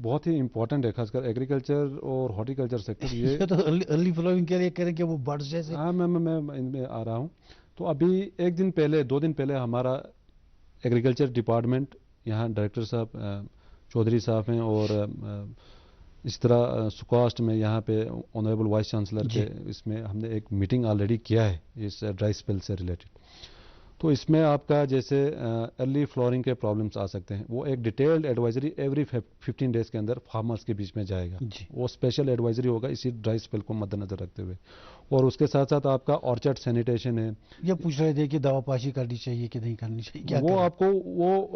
बहुत ही इम्पोर्टेंट है, खासकर एग्रीकल्चर और हॉर्टिकल्चर सेक्टर। ये तो अर्ली फ्लावरिंग के लिए कह रहे हैं कि वो बर्ड्स जैसे। हाँ, मैं इनमें आ रहा हूँ। तो अभी 1 दिन पहले, 2 दिन पहले हमारा एग्रीकल्चर डिपार्टमेंट, यहाँ डायरेक्टर साहब चौधरी साहब हैं और इस तरह सुकास्ट में यहाँ पे ऑनरेबल वाइस चांसलर के इसमें हमने एक मीटिंग ऑलरेडी किया है इस ड्राई स्पेल से रिलेटेड। तो इसमें आपका जैसे अर्ली फ्लोरिंग के प्रॉब्लम्स आ सकते हैं, वो एक डिटेल्ड एडवाइजरी एवरी 15 डेज के अंदर फार्मर्स के बीच में जाएगा। वो स्पेशल एडवाइजरी होगा इसी ड्राई स्पेल को मद्देनजर रखते हुए। और उसके साथ साथ आपका ऑर्चर्ड सैनिटेशन है। ये पूछ रहे थे कि दवापाशी करनी चाहिए कि नहीं करनी चाहिए, क्या वो आपको वो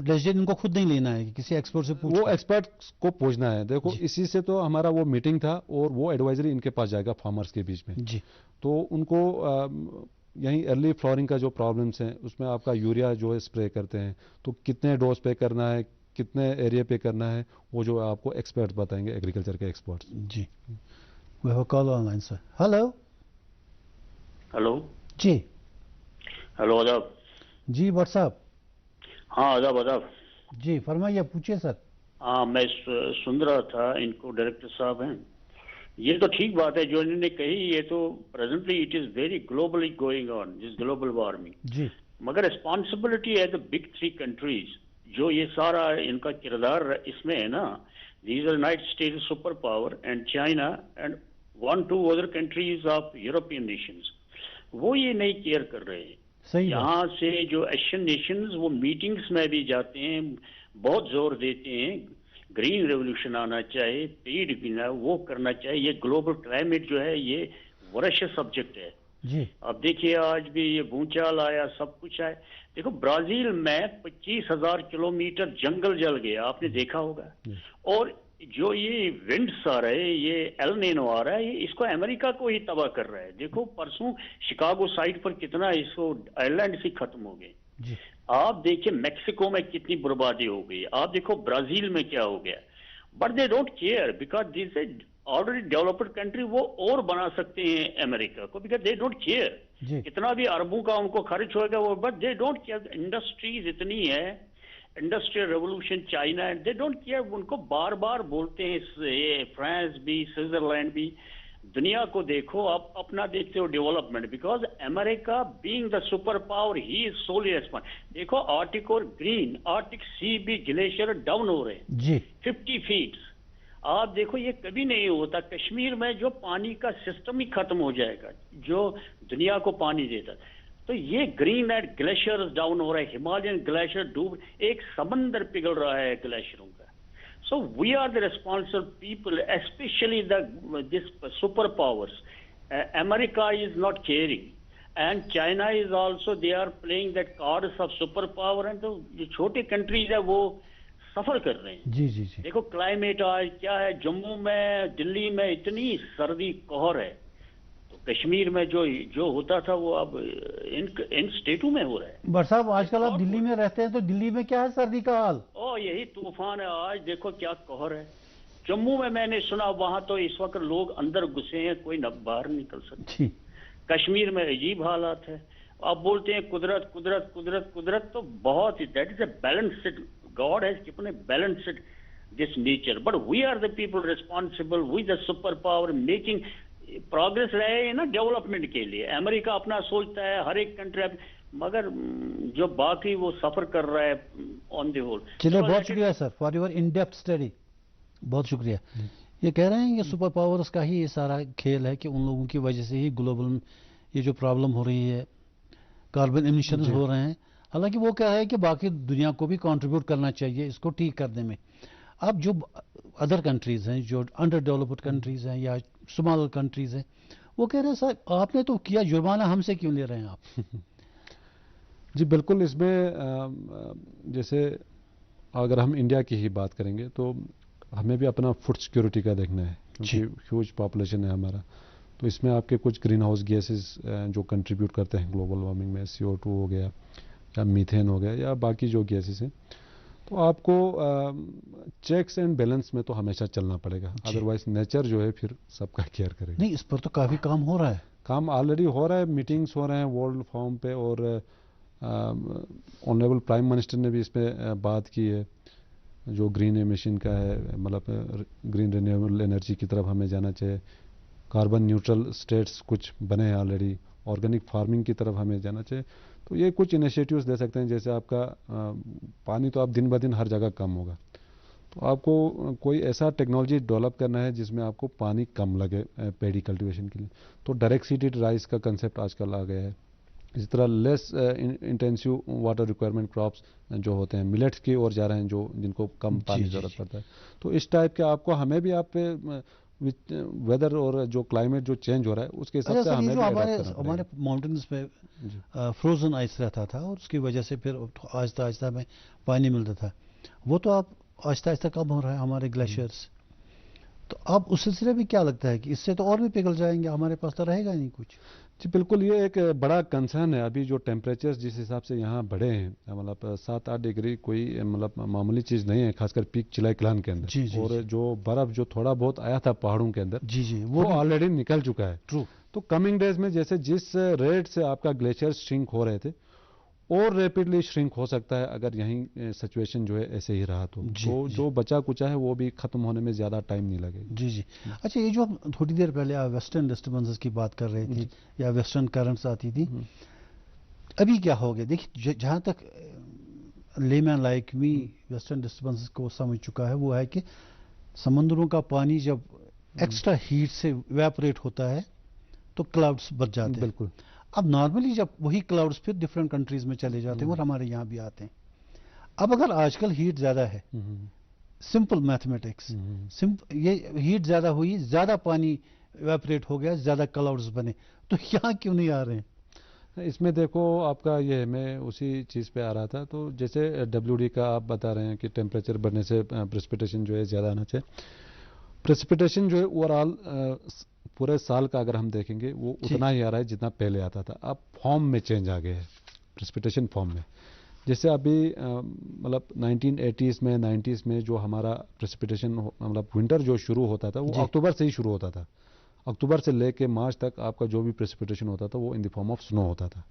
डिसीजन इनको खुद नहीं लेना है, किसी एक्सपर्ट से पूछना, वो एक्सपर्ट को पूछना है। देखो इसी से तो हमारा वो मीटिंग था और वो एडवाइजरी इनके पास जाएगा फार्मर्स के बीच में जी। तो उनको यही अर्ली फ्लोरिंग का जो प्रॉब्लम्स हैं उसमें आपका यूरिया जो है स्प्रे करते हैं तो कितने डोज पे करना है, कितने एरिया पे करना है, वो जो आपको एक्सपर्ट्स बताएंगे, एग्रीकल्चर के एक्सपर्ट्स जी। We have call online sir. Hello hello जी। हेलो आदाब जी व्हाट्सएप। हाँ आदाब जी फरमाइए, पूछिए सर। हाँ मैं सुन रहा था, इनको डायरेक्टर साहब हैं, ये तो ठीक बात है जो इन्होंने कही, ये तो presently it is very globally going on this global warming जी। मगर रिस्पॉन्सिबिलिटी है द बिग 3 कंट्रीज जो ये सारा इनका किरदार इसमें है ना, these are United States super power and China and 1-2 other countries of European nations, वो ये नहीं केयर कर रहे हैं। यहाँ से जो एशियन नेशंस वो मीटिंग्स में भी जाते हैं, बहुत जोर देते हैं ग्रीन रेवोल्यूशन आना चाहिए, पेड़ बिना वो करना चाहिए, ये ग्लोबल क्लाइमेट जो है ये वर्ष सब्जेक्ट है जी। अब देखिए आज भी ये भूचाल आया, सब कुछ आया। देखो ब्राजील में 25,000 किलोमीटर जंगल जल गया, आपने देखा होगा। और जो ये विंड्स आ रहे हैं, ये एल नीनो आ रहा है, ये इसको अमेरिका को ही तबाह कर रहा है। देखो परसों शिकागो साइड पर कितना इसको आइलैंड से खत्म हो गए। आप देखिए मेक्सिको में कितनी बर्बादी हो गई, आप देखो ब्राजील में क्या हो गया। But they don't care because this is already developed country, वो और बना सकते हैं अमेरिका को, बिकॉज दे डोंट केयर। कितना भी अरबों का उनको खर्च होगा वो, but they don't care. Industries इतनी है, industrial revolution China, and they don't care. उनको बार बार बोलते हैं ये फ्रांस भी, स्विट्जरलैंड भी, दुनिया को देखो, आप अपना देखते हो development, because America being the super power he is solely respond. देखो आर्टिक और ग्रीन आर्टिक सी बी ग्लेशियर डाउन हो रहे हैं जी 50 फीट। आप देखो ये कभी नहीं होता, कश्मीर में जो पानी का सिस्टम ही खत्म हो जाएगा जो दुनिया को पानी देता। तो ये ग्रीन एंड ग्लेशियर डाउन हो रहा है, हिमालयन ग्लेशियर डूब, एक समंदर पिघल रहा है ग्लेशियरों का। So we are the responsible people, especially this superpowers. America is not caring, and China is also, they are playing that cards of superpower, and तो जो छोटे countries है वो सफर कर रहे हैं। जी जी जी। देखो क्लाइमेट आज क्या है, जम्मू में दिल्ली में इतनी सर्दी कहर है, कश्मीर में जो होता था वो अब इन स्टेटों में हो रहा है। बट साहब आजकल आप दिल्ली में रहते हैं तो दिल्ली में क्या है सर्दी का हाल? यही तूफान है आज, देखो क्या कहर है। जम्मू में मैंने सुना वहां तो इस वक्त लोग अंदर घुसे हैं, कोई बाहर निकल सकते। कश्मीर में अजीब हालात है। आप बोलते हैं कुदरत कुदरत कुदरत कुदरत, तो बहुत ही that is a balanced, God has given a balanced this nature, but we are the people responsible, we the super power making progress रहे हैं ना डेवलपमेंट के लिए। अमेरिका अपना सोचता है, हर एक कंट्री, मगर जो बाकी वो सफर कर रहा है ऑन द होल। चलिए बहुत शुक्रिया sir for your in depth study, बहुत शुक्रिया। ये कह रहे हैं कि सुपर पावर्स का ही ये सारा खेल है कि उन लोगों की वजह से ही ग्लोबल ये जो प्रॉब्लम हो रही है, कार्बन एमिशन हो रहे हैं। हालांकि वो कह रहे हैं कि बाकी दुनिया को भी कंट्रीब्यूट करना चाहिए इसको ठीक करने में। अब जो अदर कंट्रीज हैं, जो अंडर डेवलप्ड कंट्रीज हैं या स्मॉल कंट्रीज हैं, वो कह रहे हैं साहब आपने तो किया, जुर्माना हमसे क्यों ले रहे हैं आप? जी बिल्कुल, इसमें जैसे अगर हम इंडिया की ही बात करेंगे तो हमें भी अपना फूड सिक्योरिटी का देखना है, क्योंकि ह्यूज पॉपुलेशन है हमारा। तो इसमें आपके कुछ ग्रीन हाउस गैसेस जो कंट्रीब्यूट करते हैं ग्लोबल वार्मिंग में, CO2 हो गया या मीथेन हो गया या बाकी जो गैसेस हैं, तो आपको चेक्स एंड बैलेंस में तो हमेशा चलना पड़ेगा, अदरवाइज नेचर जो है फिर सबका केयर करेगा। नहीं, इस पर तो काफी काम हो रहा है, काम ऑलरेडी हो रहा है, मीटिंग्स हो रहे हैं वर्ल्ड फॉर्म पे, और ऑनरेबल प्राइम मिनिस्टर ने भी इस पे बात की है, जो ग्रीन एमिशन का है, मतलब ग्रीन रिन्यूएबल एनर्जी की तरफ हमें जाना चाहिए, कार्बन न्यूट्रल स्टेट्स कुछ बने हैं ऑलरेडी, ऑर्गेनिक फार्मिंग की तरफ हमें जाना चाहिए। तो ये कुछ इनिशिएटिव्स दे सकते हैं, जैसे आपका पानी तो आप दिन ब दिन हर जगह कम होगा, तो आपको कोई ऐसा टेक्नोलॉजी डेवलप करना है जिसमें आपको पानी कम लगे पेडी कल्टीवेशन के लिए। तो डायरेक्ट सीडेड राइस का कंसेप्ट आजकल आ गया है। इसी तरह less intensive water requirement crops जो होते हैं, मिलेट्स की ओर जा रहे हैं, जो जिनको कम पानी की जरूरत पड़ता है। तो इस टाइप के आपको, हमें भी आप पे वेदर और जो क्लाइमेट जो चेंज हो रहा है उसके हिसाब से हमें भी हमारे माउंटेन्स में फ्रोजन आइस रहता था और उसकी वजह से फिर आहिस्ता आहिस्ता में पानी मिलता था, वो तो आप आहिस्ता आहिस्ता कम हो रहा है हमारे ग्लेशियर्स। तो अब उस सिलसिले में क्या लगता है कि इससे तो और भी पिघल जाएंगे, हमारे पास तो रहेगा नहीं कुछ? जी बिल्कुल, ये एक बड़ा कंसर्न है। अभी जो टेम्परेचर जिस हिसाब से यहाँ बढ़े हैं, मतलब 7-8 डिग्री कोई मतलब मामूली चीज़ नहीं है, खासकर पीक चिलाई क्लान के अंदर। जी, और जो बर्फ जो थोड़ा बहुत आया था पहाड़ों के अंदर, जी वो ऑलरेडी निकल चुका है। ट्रू। तो कमिंग डेज में जैसे जिस रेट से आपका ग्लेशियर श्रिंक हो रहे थे, और रैपिडली श्रिंक हो सकता है अगर यहीं सिचुएशन जो है ऐसे ही रहा तो जो बचा कुचा है वो भी खत्म होने में ज़्यादा टाइम नहीं लगेगा। जी जी। अच्छा, ये जो हम थोड़ी देर पहले आप वेस्टर्न डिस्टर्बेंसेस की बात कर रहे थे या वेस्टर्न करंट्स आती थी, अभी क्या हो गया? देखिए, जहाँ तक layman like me western disturbances को समझ चुका है, वो है कि समंदरों का पानी जब एक्स्ट्रा हीट से इवेपोरेट होता है तो क्लाउड्स बच जाते हैं। बिल्कुल। अब नॉर्मली जब वही क्लाउड्स फिर डिफरेंट कंट्रीज में चले जाते हैं और हमारे यहाँ भी आते हैं। अब अगर आजकल हीट ज्यादा है, सिंपल मैथमेटिक्स, ये हीट ज्यादा हुई, ज्यादा पानी इवेपोरेट हो गया, ज्यादा क्लाउड्स बने, तो यहाँ क्यों नहीं आ रहे हैं? इसमें देखो आपका ये, मैं उसी चीज़ पे आ रहा था। तो जैसे WD का आप बता रहे हैं कि टेम्परेचर बढ़ने से प्रेसिपिटेशन जो है ज़्यादा आना चाहिए। प्रेसिपिटेशन जो है ओवरऑल पूरे साल का अगर हम देखेंगे वो उतना ही आ रहा है जितना पहले आता था। अब फॉर्म में चेंज आ गया है, प्रेसिपिटेशन फॉर्म में। जैसे अभी मतलब 1980s में 90s में जो हमारा प्रेसिपिटेशन मतलब विंटर जो शुरू होता था वो अक्टूबर से ही शुरू होता था। अक्टूबर से लेके मार्च तक आपका जो भी प्रेसिपिटेशन होता था वो in the form of snow होता था।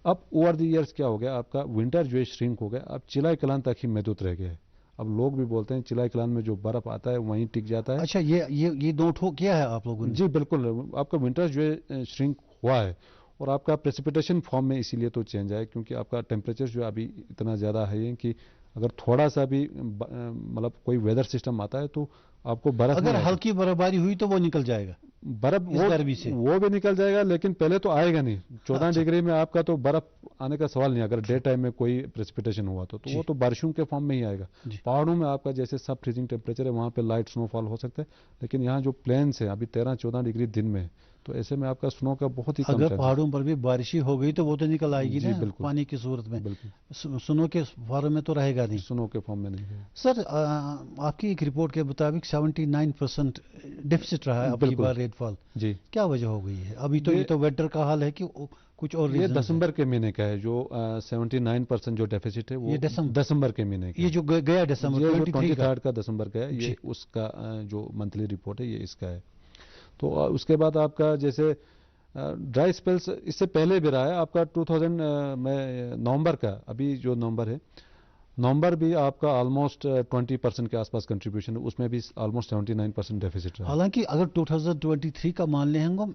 अब ओवर द ईयर्स क्या हो गया, आपका विंटर जो है श्रिंक हो गया, अब चिलाई कलान तक ही महदूद रह गया है। اب لوگ بھی بولتے ہیں چلائی کلان میں جو برف آتا ہے وہیں ٹک جاتا ہے. اچھا یہ نوٹ ہو کیا ہے آپ لوگوں نے؟ جی بالکل, آپ کا ونٹر جو ہے شرنک ہوا ہے, اور آپ کا پریسپیٹیشن فارم میں اسی لیے تو چینج آئے کیونکہ آپ کا ٹیمپریچر جو ابھی اتنا زیادہ ہے کہ اگر تھوڑا سا بھی مطلب کوئی ویدر سسٹم آتا ہے تو آپ کو برف, اگر ہلکی برف باری ہوئی تو وہ نکل جائے گا برف, وہ بھی نکل جائے گا, لیکن پہلے تو آئے گا نہیں. 14 ڈگری میں آپ کا تو برف آنے کا سوال نہیں. اگر ڈے ٹائم میں کوئی پریسپیٹیشن ہوا تو وہ تو بارشوں کے فارم میں ہی آئے گا. پہاڑوں میں آپ کا جیسے سب فریزنگ ٹیمپریچر ہے وہاں پہ لائٹ سنو فال ہو سکتا ہے, لیکن یہاں جو پلینس ہیں ابھی 13-14 ڈگری دن میں, تو ایسے میں آپ کا سنو کا بہت ہی کم. اگر پہاڑوں پر بھی بارشی ہو گئی تو وہ تو نکل آئے گی نا پانی کی صورت میں. سنو کے فارم میں تو رہے گا نہیں. سنو کے فارم میں نہیں ہے. سر آپ کی ایک رپورٹ کے مطابق 79% ڈیفیسٹ رہا ہے اب کی بار ریڈ فال. جی کیا وجہ ہو گئی ہے؟ ابھی تو یہ تو ونٹر کا حال ہے کہ کچھ اور. یہ دسمبر کے مہینے کا ہے جو 79% جو ڈیفیسٹ ہے وہ دسمبر کے مہینے کا. یہ جو گیا دسمبر 23 کا دسمبر کا ہے, یہ اس کا جو منتھلی رپورٹ ہے یہ اس کا ہے. تو اس کے بعد آپ کا جیسے ڈرائی اسپیلس اس سے پہلے بھی رہا ہے آپ کا 2000 میں نومبر کا, ابھی جو نومبر ہے, نومبر بھی آپ کا آلموسٹ 20% کے آس پاس کنٹریبیوشن ہے, اس میں بھی آلموسٹ 79% ڈیفیسٹ رہا. حالانکہ اگر 2023 کا مان لیں گے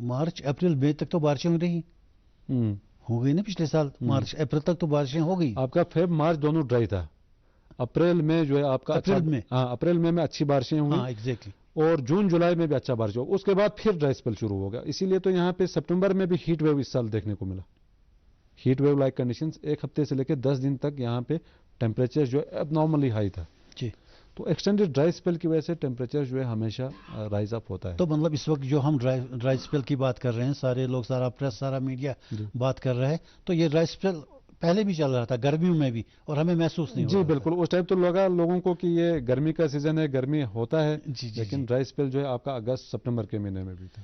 مارچ اپریل مئی تک تو بارشیں رہی ہو گئی نا. پچھلے سال مارچ اپریل تک تو بارشیں ہو گئی. آپ کا فیب مارچ دونوں ڈرائی تھا. اپریل میں جو ہے آپ کا اپریل میں اچھی بارشیں ہوئی, ایگزیکٹلی, اور جون جولائی میں بھی اچھا بارش ہو. اس کے بعد پھر ڈرائی اسپیل شروع ہوگا. اسی لیے تو یہاں پہ سپٹمبر میں بھی ہیٹ ویو اس سال دیکھنے کو ملا. ہیٹ ویو لائک کنڈیشنز ایک ہفتے سے لے کے 10 دن تک یہاں پہ ٹیمپریچر جو ہے اب نارملی ہائی تھا. جی, تو ایکسٹینڈیڈ ڈرائی اسپیل کی وجہ سے ٹیمپریچر جو ہے ہمیشہ رائز اپ ہوتا ہے. تو مطلب اس وقت جو ہم ڈرائی اسپیل کی بات کر رہے ہیں, سارے لوگ, سارا پریس, سارا میڈیا بات کر رہا ہے, تو یہ ڈرائی اسپیل پہلے بھی چل رہا تھا گرمیوں میں بھی, اور ہمیں محسوس نہیں ہو رہا. جی بالکل, اس ٹائم تو لوگوں کو کہ یہ گرمی کا سیزن ہے, گرمی ہوتا ہے, لیکن ڈرائی اسپیل جو ہے آپ کا اگست سپٹمبر کے مہینے میں بھی تھا.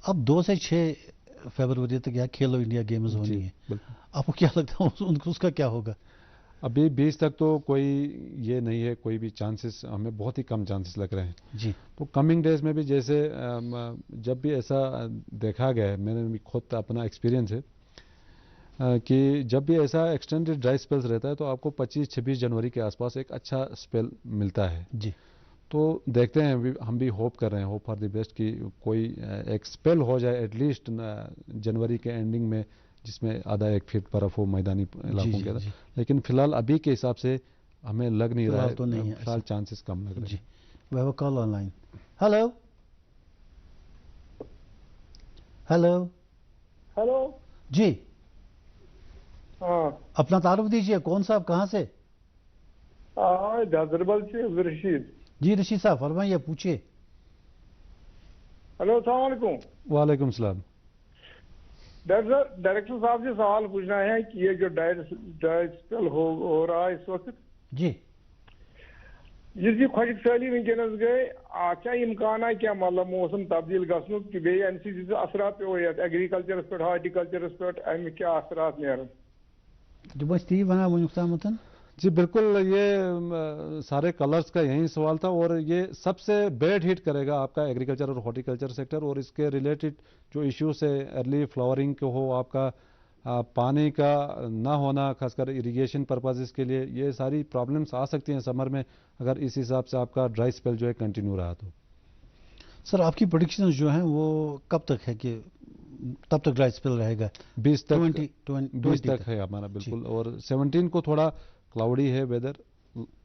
اب 2 سے 6 فروری تک یہاں کھیلو انڈیا گیمز ہونی ہے. آپ کو کیا لگتا ہے اس کا کیا ہوگا؟ ابھی 20 تک تو کوئی یہ نہیں ہے, کوئی بھی چانسز, ہمیں بہت ہی کم چانسز لگ رہے ہیں. جی, تو کمنگ ڈیز میں بھی جیسے جب بھی ایسا دیکھا گیا ہے, میں نے بھی خود اپنا ایکسپیرینس ہے کہ جب بھی ایسا ایکسٹینڈیڈ ڈرائی اسپیلز رہتا ہے تو آپ کو 25-26 جنوری کے آس پاس ایک اچھا اسپیل ملتا ہے. جی, تو دیکھتے ہیں, ہم بھی ہوپ کر رہے ہیں, ہوپ فار دی بیسٹ کہ کوئی ایک اسپیل ہو جائے ایٹ لیسٹ جنوری کے اینڈنگ میں, جس میں آدھا 1 فٹ برف ہو میدانی علاقوں کے اندر. لیکن فی الحال ابھی کے حساب سے ہمیں لگ نہیں رہا ہے, فی الحال چانسز کم لگ رہے ہیں. جی, we have a call online. Hello hello hello, جی ہاں, اپنا تعارف دیجیے, کون صاحب, کہاں سے؟ گاندربل سے رشید. جی رشید صاحب فرمائیے, پوچھیے. ہلو, السلام علیکم. وعلیکم السلام. ڈائریکٹر صاحب سے سوال پوچھنا ہے کہ یہ جو ڈرائی اسپیل ہو رہا ہے اس وقت, جی, یہ خشک سالی ونکس گئے, کیا امکان ہے کیا مطلب موسم تبدیل گھن کہ بیٚیہِ امہِ سۭتۍ اثرات پیو یتھ ایگریکلچرس پہ, ہارٹیکلچرس پہ, امہِ کیا اثرات نیرن؟ بس تی ونان ونیُک تامتھ. جی بالکل, یہ سارے کلرز کا یہی سوال تھا, اور یہ سب سے بیڈ ہٹ کرے گا آپ کا ایگریکلچر اور ہارٹیکلچر سیکٹر, اور اس کے ریلیٹڈ جو ایشوز ہے, ارلی فلاورنگ کے ہو, آپ کا پانی کا نہ ہونا, خاص کر اریگیشن پرپزز کے لیے, یہ ساری پرابلمس آ سکتی ہیں سمر میں اگر اس حساب سے آپ کا ڈرائی اسپیل جو ہے کنٹینیو رہا تو. سر آپ کی پریڈکشنز جو ہیں وہ کب تک ہے کہ تب تک ڈرائی اسپیل رہے گا؟ 20 تک ہے ہمارا بالکل, اور 17 کو تھوڑا کلاؤڈی ہے ویدر,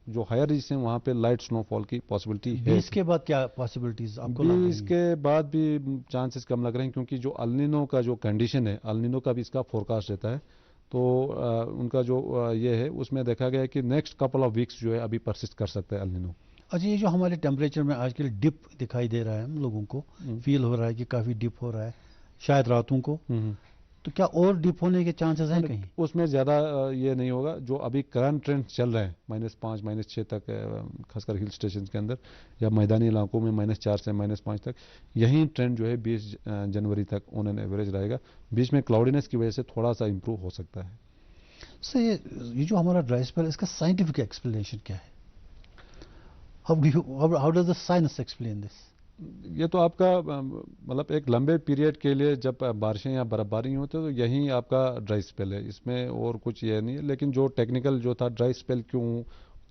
جو ہائر ریجنز ہیں وہاں پہ لائٹ سنو فال کی پاسبلٹی ہے. 20 کے بعد کیا پاسبلٹیز آپ کو؟ 20 کے بعد بھی چانسز کم لگ رہے ہیں, کیونکہ جو النینو کا جو کنڈیشن ہے, النینو کا بھی اس کا فورکاسٹ رہتا ہے, تو ان کا جو یہ ہے اس میں دیکھا گیا ہے کہ نیکسٹ کپل آف ویکس جو ہے ابھی پرسسٹ کر سکتا ہے النینو. اچھا, یہ جو ہمارے ٹیمپریچر میں آج کل ڈپ دکھائی دے رہا ہے, ہم لوگوں کو فیل ہو رہا ہے کہ کافی ڈپ ہو رہا ہے شاید راتوں کو, تو کیا اور ڈپ ہونے کے چانسز ہیں کہیں؟ اس میں زیادہ یہ نہیں ہوگا, جو ابھی کرنٹ ٹرینڈ چل رہے ہیں -5 -6 تک, خاص کر ہل اسٹیشن کے اندر یا میدانی علاقوں میں -4 سے -5 تک, یہی ٹرینڈ جو ہے 20 جنوری تک آن این ایوریج رہے گا. بیچ میں کلاؤڈینس کی وجہ سے تھوڑا سا امپروو ہو سکتا ہے. سر یہ جو ہمارا ڈرائی اسپیل, اس کا سائنٹیفک ایکسپلینیشن کیا ہے؟ How does the science explain this? یہ تو آپ کا مطلب ایک لمبے پیریڈ کے لیے جب بارشیں یا برف باری ہوتی ہے تو یہی آپ کا ڈرائی اسپیل ہے, اس میں اور کچھ یہ نہیں ہے. لیکن جو ٹیکنیکل جو تھا ڈرائی اسپیل کیوں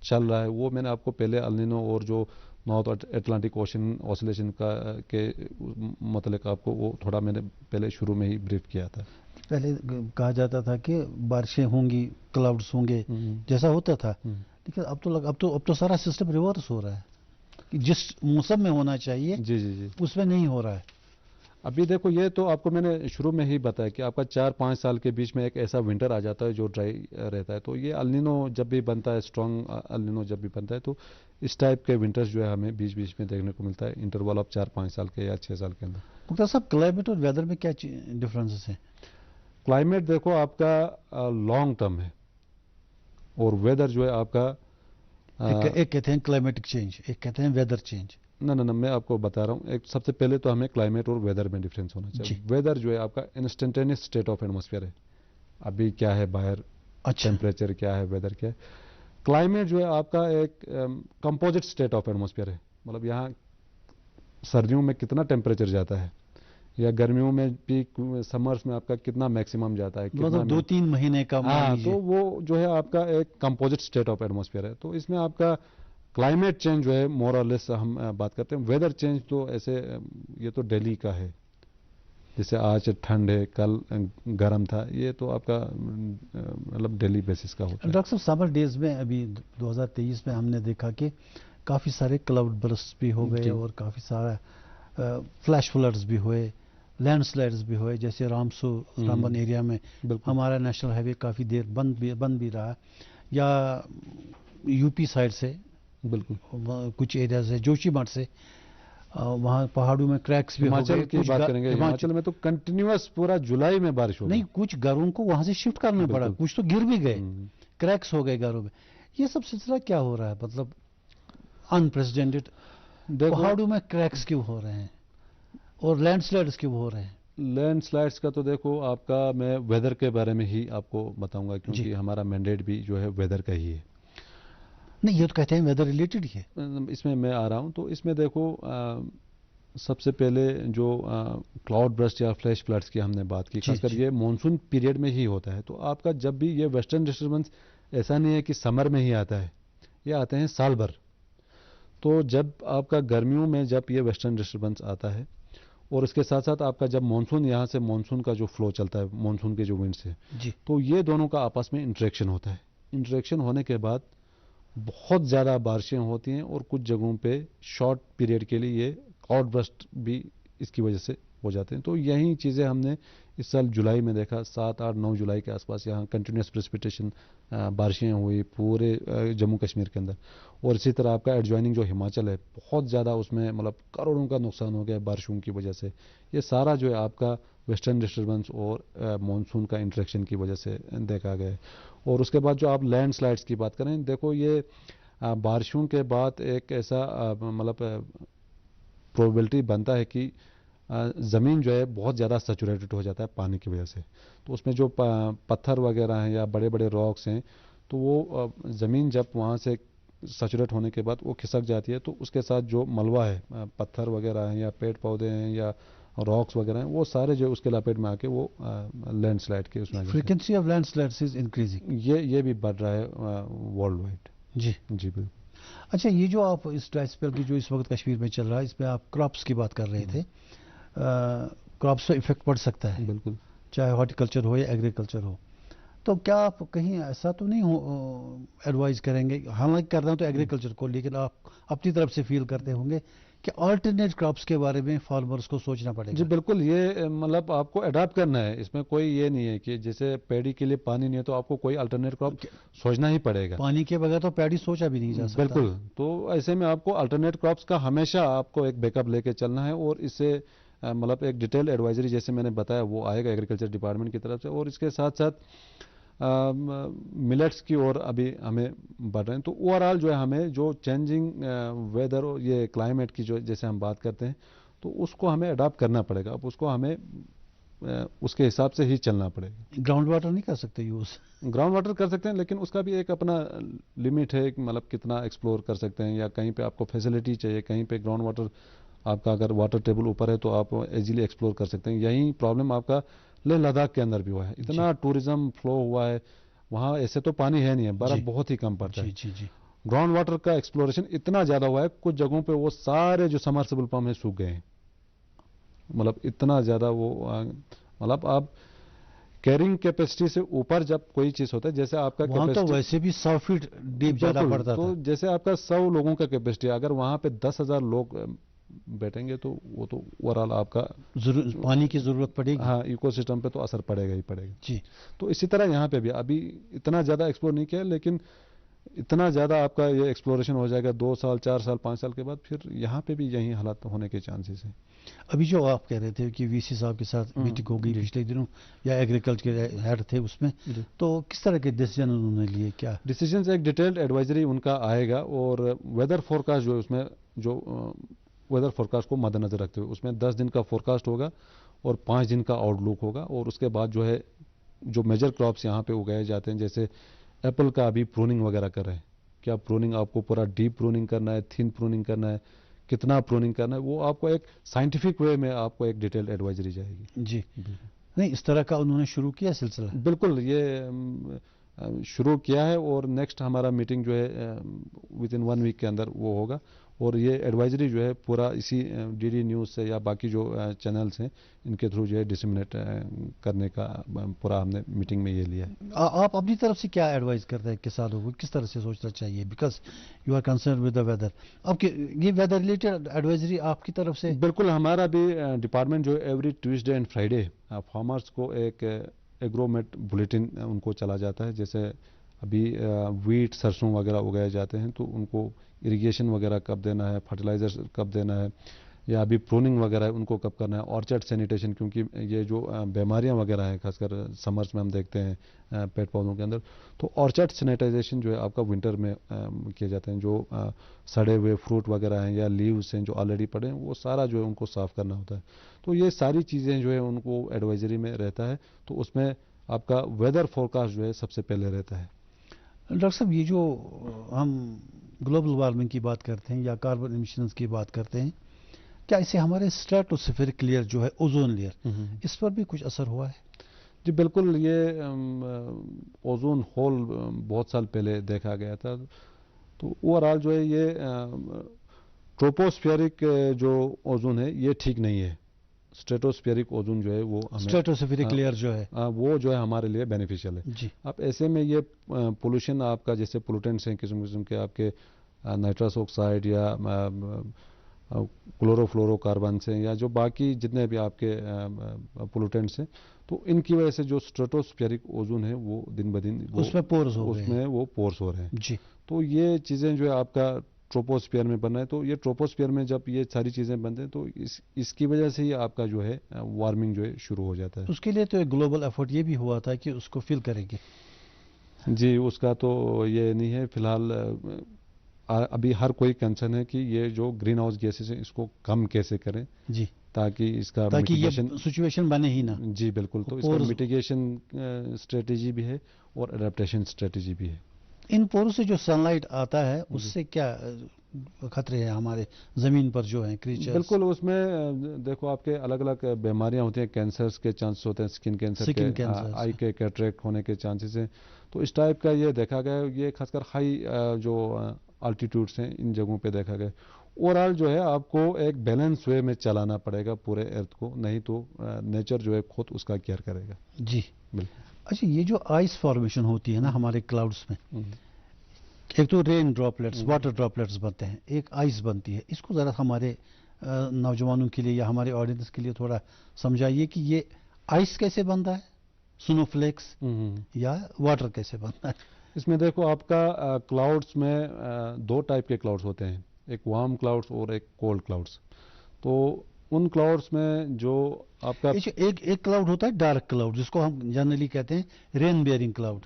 चल रहा है वो मैंने आपको पहले अल नीनो और जो नॉर्थ अटलांटिक ओशन ऑसिलेशन का के मतलब आपको वो थोड़ा मैंने पहले शुरू में ही ब्रीफ किया था। पहले कहा जाता था कि बारिशें होंगी, क्लाउड्स होंगे, जैसा होता था, लेकिन अब तो सारा सिस्टम रिवर्स हो रहा है कि जिस मौसम में होना चाहिए जी जी जी उसमें नहीं हो रहा है। अभी देखो ये तो आपको मैंने शुरू में ही बताया कि आपका 4-5 साल के बीच में एक ऐसा विंटर आ जाता है जो ड्राई रहता है। तो ये अल नीनो जब भी बनता है, स्ट्रॉन्ग अल नीनो जब भी बनता है तो इस टाइप के विंटर्स जो है हमें बीच बीच में देखने को मिलता है इंटरवल ऑफ 4-5 साल के या 6 साल के अंदर। मुख्तार साहब, क्लाइमेट और वेदर में क्या डिफरेंसेस हैं? क्लाइमेट देखो आपका लॉन्ग टर्म है और वेदर जो है आपका एक कहते हैं क्लाइमेटिक चेंज, एक कहते हैं वेदर चेंज। ना मैं आपको बता रहा हूँ। एक सबसे पहले तो हमें क्लाइमेट और वेदर में डिफरेंस होना चाहिए। वेदर जो है आपका इंस्टेंटेनियस स्टेट ऑफ एटमॉस्फेयर है, अभी क्या है बाहर, टेम्परेचर क्या है, वेदर क्या है। क्लाइमेट जो है आपका एक कंपोजिट स्टेट ऑफ एटमॉस्फेयर है, मतलब यहाँ सर्दियों में कितना टेम्परेचर जाता है या गर्मियों में भी, समर्स में आपका कितना मैक्सिमम जाता है, मतलब 2-3 महीने का। हाँ, तो वो जो है आपका एक कंपोजिट स्टेट ऑफ एटमॉस्फेयर है। तो इसमें आपका क्लाइमेट चेंज जो है मोर और लेस हम बात करते हैं। वेदर चेंज तो ऐसे ये तो दिल्ली का है, जैसे आज ठंड है, कल गर्म था, ये तो आपका मतलब दिल्ली बेसिस का होता है। डॉक्टर साहब, समर डेज में अभी 2023 में हमने देखा कि काफ़ी सारे क्लाउड बर्स्ट भी हो गए और काफ़ी सारा फ्लैश फ्लड्स भी हुए, लैंडस्लाइड्स भी हुए, जैसे रामबन एरिया में हमारा नेशनल हाईवे काफ़ी देर बंद भी रहा, या यूपी साइड से बिल्कुल कुछ एरिया से, जोशीमठ से, वहाँ पहाड़ों में क्रैक्स भी हो गए। हिमाचल की बात करेंगे, हिमाचल में तो कंटिन्यूअस पूरा जुलाई में बारिश हो गई। नहीं, कुछ घरों को वहाँ से शिफ्ट करना पड़ा, कुछ तो गिर भी गए, क्रैक्स हो गए घरों में। ये सब सिलसिला क्या हो रहा है? मतलब अनप्रेसिडेंटेड, पहाड़ों में क्रैक्स क्यों हो रहे हैं और लैंडस्लाइड्स क्यों हो रहे हैं? लैंडस्लाइड्स का तो देखो आपका मैं वेदर के बारे में ही आपको बताऊंगा, क्योंकि हमारा मैंडेट भी जो है वेदर का ही है। नहीं, ये तो कहते हैं वेदर रिलेटेड ही है। इसमें मैं आ रहा हूं। तो इसमें देखो सबसे पहले जो क्लाउड बर्स्ट या फ्लैश फ्लड्स की हमने बात की, खासकर ये मॉनसून पीरियड में ही होता है। तो आपका जब भी ये वेस्टर्न डिस्टर्बेंस ऐसा नहीं है कि समर में ही आता है, ये आते हैं साल भर। तो जब आपका गर्मियों में जब ये वेस्टर्न डिस्टर्बेंस आता है और इसके साथ साथ आपका जब मानसून, यहाँ से मानसून का जो फ्लो चलता है, मानसून के जो विंड्स है, तो ये दोनों का आपस में इंटरेक्शन होता है। इंटरेक्शन होने के बाद बहुत ज़्यादा बारिशें होती हैं और कुछ जगहों पे शॉर्ट पीरियड के लिए ये क्लाउड बर्स्ट भी इसकी वजह से हो जाते हैं। तो यही चीज़ें हमने इस साल जुलाई में देखा, 7, 8, 9 जुलाई के आसपास यहाँ कंटिन्यूस प्रेसिपिटेशन बारिशें हुई पूरे जम्मू कश्मीर के अंदर। और इसी तरह आपका एडजॉइनिंग जो हिमाचल है, बहुत ज़्यादा उसमें मतलब करोड़ों का नुकसान हो गया बारिशों की वजह से। ये सारा जो है आपका वेस्टर्न डिस्टर्बेंस और मानसून का इंटरेक्शन की वजह से देखा गया है। और उसके बाद जो आप लैंड स्लाइड्स की बात करें, देखो ये बारिशों के बाद एक ऐसा मतलब प्रोबेबिलिटी बनता है कि ज़मीन जो है बहुत ज़्यादा सैचुरेटेड हो जाता है पानी की वजह से। तो उसमें जो पत्थर वगैरह हैं या बड़े बड़े रॉक्स हैं, तो वो ज़मीन जब वहाँ से सैचुरेट होने के बाद वो खिसक जाती है, तो उसके साथ जो मलबा है, पत्थर वगैरह हैं या पेड़ पौधे हैं या रॉक्स वगैरह हैं, वो सारे जो उसके लपेट में आके वो लैंडस्लाइड के उसमें frequency of landslides is increasing, ये भी बढ़ रहा है वर्ल्ड वाइड। जी बिल्कुल। अच्छा, ये जो आप इस ड्राई स्पेल की जो इस वक्त कश्मीर में चल रहा है, इसमें आप क्रॉप्स की बात कर रहे थे, क्रॉप्स पे इफेक्ट पड़ सकता है, बिल्कुल, चाहे हॉर्टिकल्चर हो या एग्रीकल्चर हो। तो क्या आप कहीं ऐसा तो नहीं हो एडवाइज करेंगे, हालांकि कर रहे हो तो एग्रीकल्चर को, लेकिन आप अपनी तरफ से फील करते होंगे कि अल्टरनेट क्रॉप्स के बारे में फार्मर्स को सोचना पड़ेगा? जी बिल्कुल, ये मतलब आपको अडॉप्ट करना है। इसमें कोई ये नहीं है कि जैसे पैडी के लिए पानी नहीं है तो आपको कोई अल्टरनेट क्रॉप सोचना ही पड़ेगा। पानी के बगैर तो पैडी सोचा भी नहीं जा सकता। बिल्कुल, तो ऐसे में आपको अल्टरनेट क्रॉप्स का हमेशा आपको एक बैकअप लेके चलना है। और इससे मतलब एक डिटेल एडवाइजरी जैसे मैंने बताया वो आएगा एग्रीकल्चर डिपार्टमेंट की तरफ से। और इसके साथ साथ मिलेट्स की ओर अभी हमें बढ़ रहे हैं। तो ओवरऑल जो है हमें जो चेंजिंग वेदर और ये क्लाइमेट की जो जैसे हम बात करते हैं, तो उसको हमें अडॉप्ट करना पड़ेगा। अब उसको हमें उसके हिसाब से ही चलना पड़ेगा। ग्राउंड वाटर नहीं कर सकते यूज़? ग्राउंड वाटर कर सकते हैं, लेकिन उसका भी एक अपना लिमिट है, मतलब कितना एक्सप्लोर कर सकते हैं, या कहीं पे आपको फैसिलिटी चाहिए, कहीं पे ग्राउंड वाटर आपका अगर वाटर टेबल ऊपर है तो आप इजीली एक्सप्लोर कर सकते हैं। यही प्रॉब्लम आपका लेह लद्दाख के अंदर भी हुआ है। इतना टूरिज्म फ्लो हुआ है वहाँ, ऐसे तो पानी है नहीं है, बर्फ बहुत ही कम पड़ता है। जी। ग्राउंड वाटर का एक्सप्लोरेशन इतना ज़्यादा हुआ है, कुछ जगहों पे वो सारे जो समरसेबल पंप हैं सूख गए हैं, मतलब इतना ज़्यादा वो, मतलब आप कैरिंग कैपेसिटी से ऊपर जब कोई चीज़ होता है, जैसे आपका कैपेसिटी, तो वैसे भी 100 फीट डीप जाना पड़ता था, तो जैसे आपका 100 लोगों का कैपेसिटी, अगर वहाँ पे 10,000 लोग बैठेंगे तो वो तो ओवरऑल आपका पानी की जरूरत पड़ेगी, हाँ, इकोसिस्टम पे तो असर पड़ेगा ही पड़ेगा जी। तो इसी तरह यहाँ पे भी अभी इतना ज़्यादा एक्सप्लोर नहीं किया, लेकिन इतना ज़्यादा आपका ये एक्सप्लोरेशन हो जाएगा 2 साल 4 साल 5 साल के बाद, फिर यहाँ पे भी यही हालात होने के चांसेस हैं। अभी जो आप कह रहे थे कि वीसी साहब के साथ मीटिंग हो गई पिछले दिनों, या एग्रीकल्चर के हेड थे उसमें, तो किस तरह के डिसीजन उन्होंने लिए, क्या डिसीजन? एक डिटेल्ड एडवाइजरी उनका आएगा, और वेदर फोरकास्ट जो उसमें जो वेदर फोरकास्ट को मद्देनजर रखते हुए उसमें 10 दिन का फोरकास्ट होगा और 5 दिन का आउटलुक होगा, और उसके बाद जो है जो मेजर क्रॉप्स यहाँ पे उगाए जाते हैं, जैसे एप्पल का अभी प्रूनिंग वगैरह कर रहे हैं, क्या प्रूनिंग आपको पूरा डीप प्रूनिंग करना है, थिन प्रूनिंग करना है, कितना प्रूनिंग करना है, वो आपको एक साइंटिफिक वे में आपको एक डिटेल्ड एडवाइजरी जाएगी जी। नहीं, इस तरह का उन्होंने शुरू किया सिलसिला? बिल्कुल, ये शुरू किया है, और नेक्स्ट हमारा मीटिंग जो है विद इन 1 वीक के अंदर वो होगा, और ये एडवाइजरी जो है पूरा इसी डीडी न्यूज़ से या बाकी जो चैनल्स हैं इनके थ्रू जो है डिसमिनेट करने का पूरा हमने मीटिंग में ये लिया है। आप अपनी तरफ से क्या एडवाइस करते हैं किसानों को, किस तरह से सोचना चाहिए, because you are concern with the weather, अब ये वेदर रिलेटेड एडवाइजरी आपकी तरफ से? बिल्कुल, हमारा भी डिपार्टमेंट जो every Tuesday and Friday farmers को एक एग्रोमेट बुलेटिन उनको चला जाता है, जैसे अभी वीट सरसों वगैरह उगाए जाते हैं तो उनको इरिगेशन वगैरह कब देना है, फर्टिलाइजर्स कब देना है, या अभी प्रूनिंग वगैरह है उनको कब करना है, ऑर्चर्ड सैनिटेशन, क्योंकि ये जो बीमारियां वगैरह हैं खासकर समर्स में हम देखते हैं पेड़ पौधों के अंदर, तो ऑर्चर्ड सैनिटाइजेशन जो है आपका विंटर में किए जाते हैं, जो सड़े हुए फ्रूट वगैरह हैं या लीव्स हैं जो ऑलरेडी पड़े हैं, वो सारा जो है उनको साफ़ करना होता है। तो ये सारी चीज़ें जो है उनको एडवाइजरी में रहता है, तो उसमें आपका वेदर फोरकास्ट जो है सबसे पहले रहता है। डॉक्टर साहब, ये जो हम ग्लोबल वार्मिंग की बात करते हैं या कार्बन एमिशंस की बात करते हैं, क्या इससे हमारे स्ट्रेटोस्फेरिक लेयर जो है, ओजोन लेयर, इस पर भी कुछ असर हुआ है? जी बिल्कुल, ये ओजोन होल बहुत साल पहले देखा गया था, तो ओवरऑल जो है ये ट्रोपोस्फेरिक जो ओजोन है ये ठीक नहीं है। स्ट्रेटोस्फेरिक ओजोन जो है वो स्ट्रेटोस्फेरिक लेयर जो है वो जो है हमारे लिए बेनिफिशियल है जी। अब ऐसे में ये पोल्यूशन आपका जैसे पोल्यूटेंट्स हैं किस्म किस्म के आपके नाइट्रस ऑक्साइड या क्लोरोफ्लोरोकार्बन्स हैं या जो बाकी जितने भी आपके पोल्यूटेंट्स हैं, तो इनकी वजह से जो स्ट्रेटोस्फेरिक ओजोन है वो दिन ब दिन उसमें पोर्स हो रहे हैं जी। तो ये चीज़ें जो है आपका ट्रोपोस्फीयर में बन रहा है, तो ये ट्रोपोस्फीयर में जब ये सारी चीज़ें बनते हैं तो इसकी वजह से ही आपका जो है वार्मिंग जो है शुरू हो जाता है। उसके लिए तो एक ग्लोबल एफर्ट ये भी हुआ था कि उसको फिल करेंगे। जी, उसका तो ये नहीं है फिलहाल। अभी हर कोई कंसर्न है कि ये जो ग्रीन हाउस गैसेस हैं इसको कम कैसे करें जी, ताकि ये सिचुएशन बने ही ना। जी बिल्कुल, तो इसका मिटिगेशन स्ट्रेटेजी भी है और अडेप्टेशन स्ट्रेटेजी भी है। इन पोरों से जो सनलाइट आता है उससे क्या खतरे हैं हमारे जमीन पर जो हैं क्रीचर्स? बिल्कुल, उसमें देखो आपके अलग अलग बीमारियां होती हैं, कैंसर्स के चांसेस होते हैं, स्किन कैंसर आई के कैटरेक्ट होने के चांसेस हैं, तो इस टाइप का ये देखा गया। ये खासकर हाई जो अल्टीट्यूड्स हैं इन जगहों पे देखा गया। ओवरऑल जो है आपको एक बैलेंस वे में चलाना पड़ेगा पूरे अर्थ को, नहीं तो नेचर जो है खुद उसका केयर करेगा। जी बिल्कुल। अच्छा, ये जो आइस फॉर्मेशन होती है ना हमारे क्लाउड्स में, एक तो रेन ड्रॉपलेट्स वाटर ड्रॉपलेट्स बनते हैं, एक आइस बनती है। इसको ज़रा हमारे नौजवानों के लिए या हमारे ऑडियंस के लिए थोड़ा समझाइए कि ये आइस कैसे बनता है, स्नोफ्लेक्स या वाटर कैसे बनता है। इसमें देखो आपका क्लाउड्स में दो टाइप के क्लाउड्स होते हैं, एक वार्म क्लाउड्स और एक कोल्ड क्लाउड्स। तो उन क्लाउड्स में जो आपका एक क्लाउड होता है डार्क क्लाउड, जिसको हम जनरली कहते हैं रेन बियरिंग क्लाउड।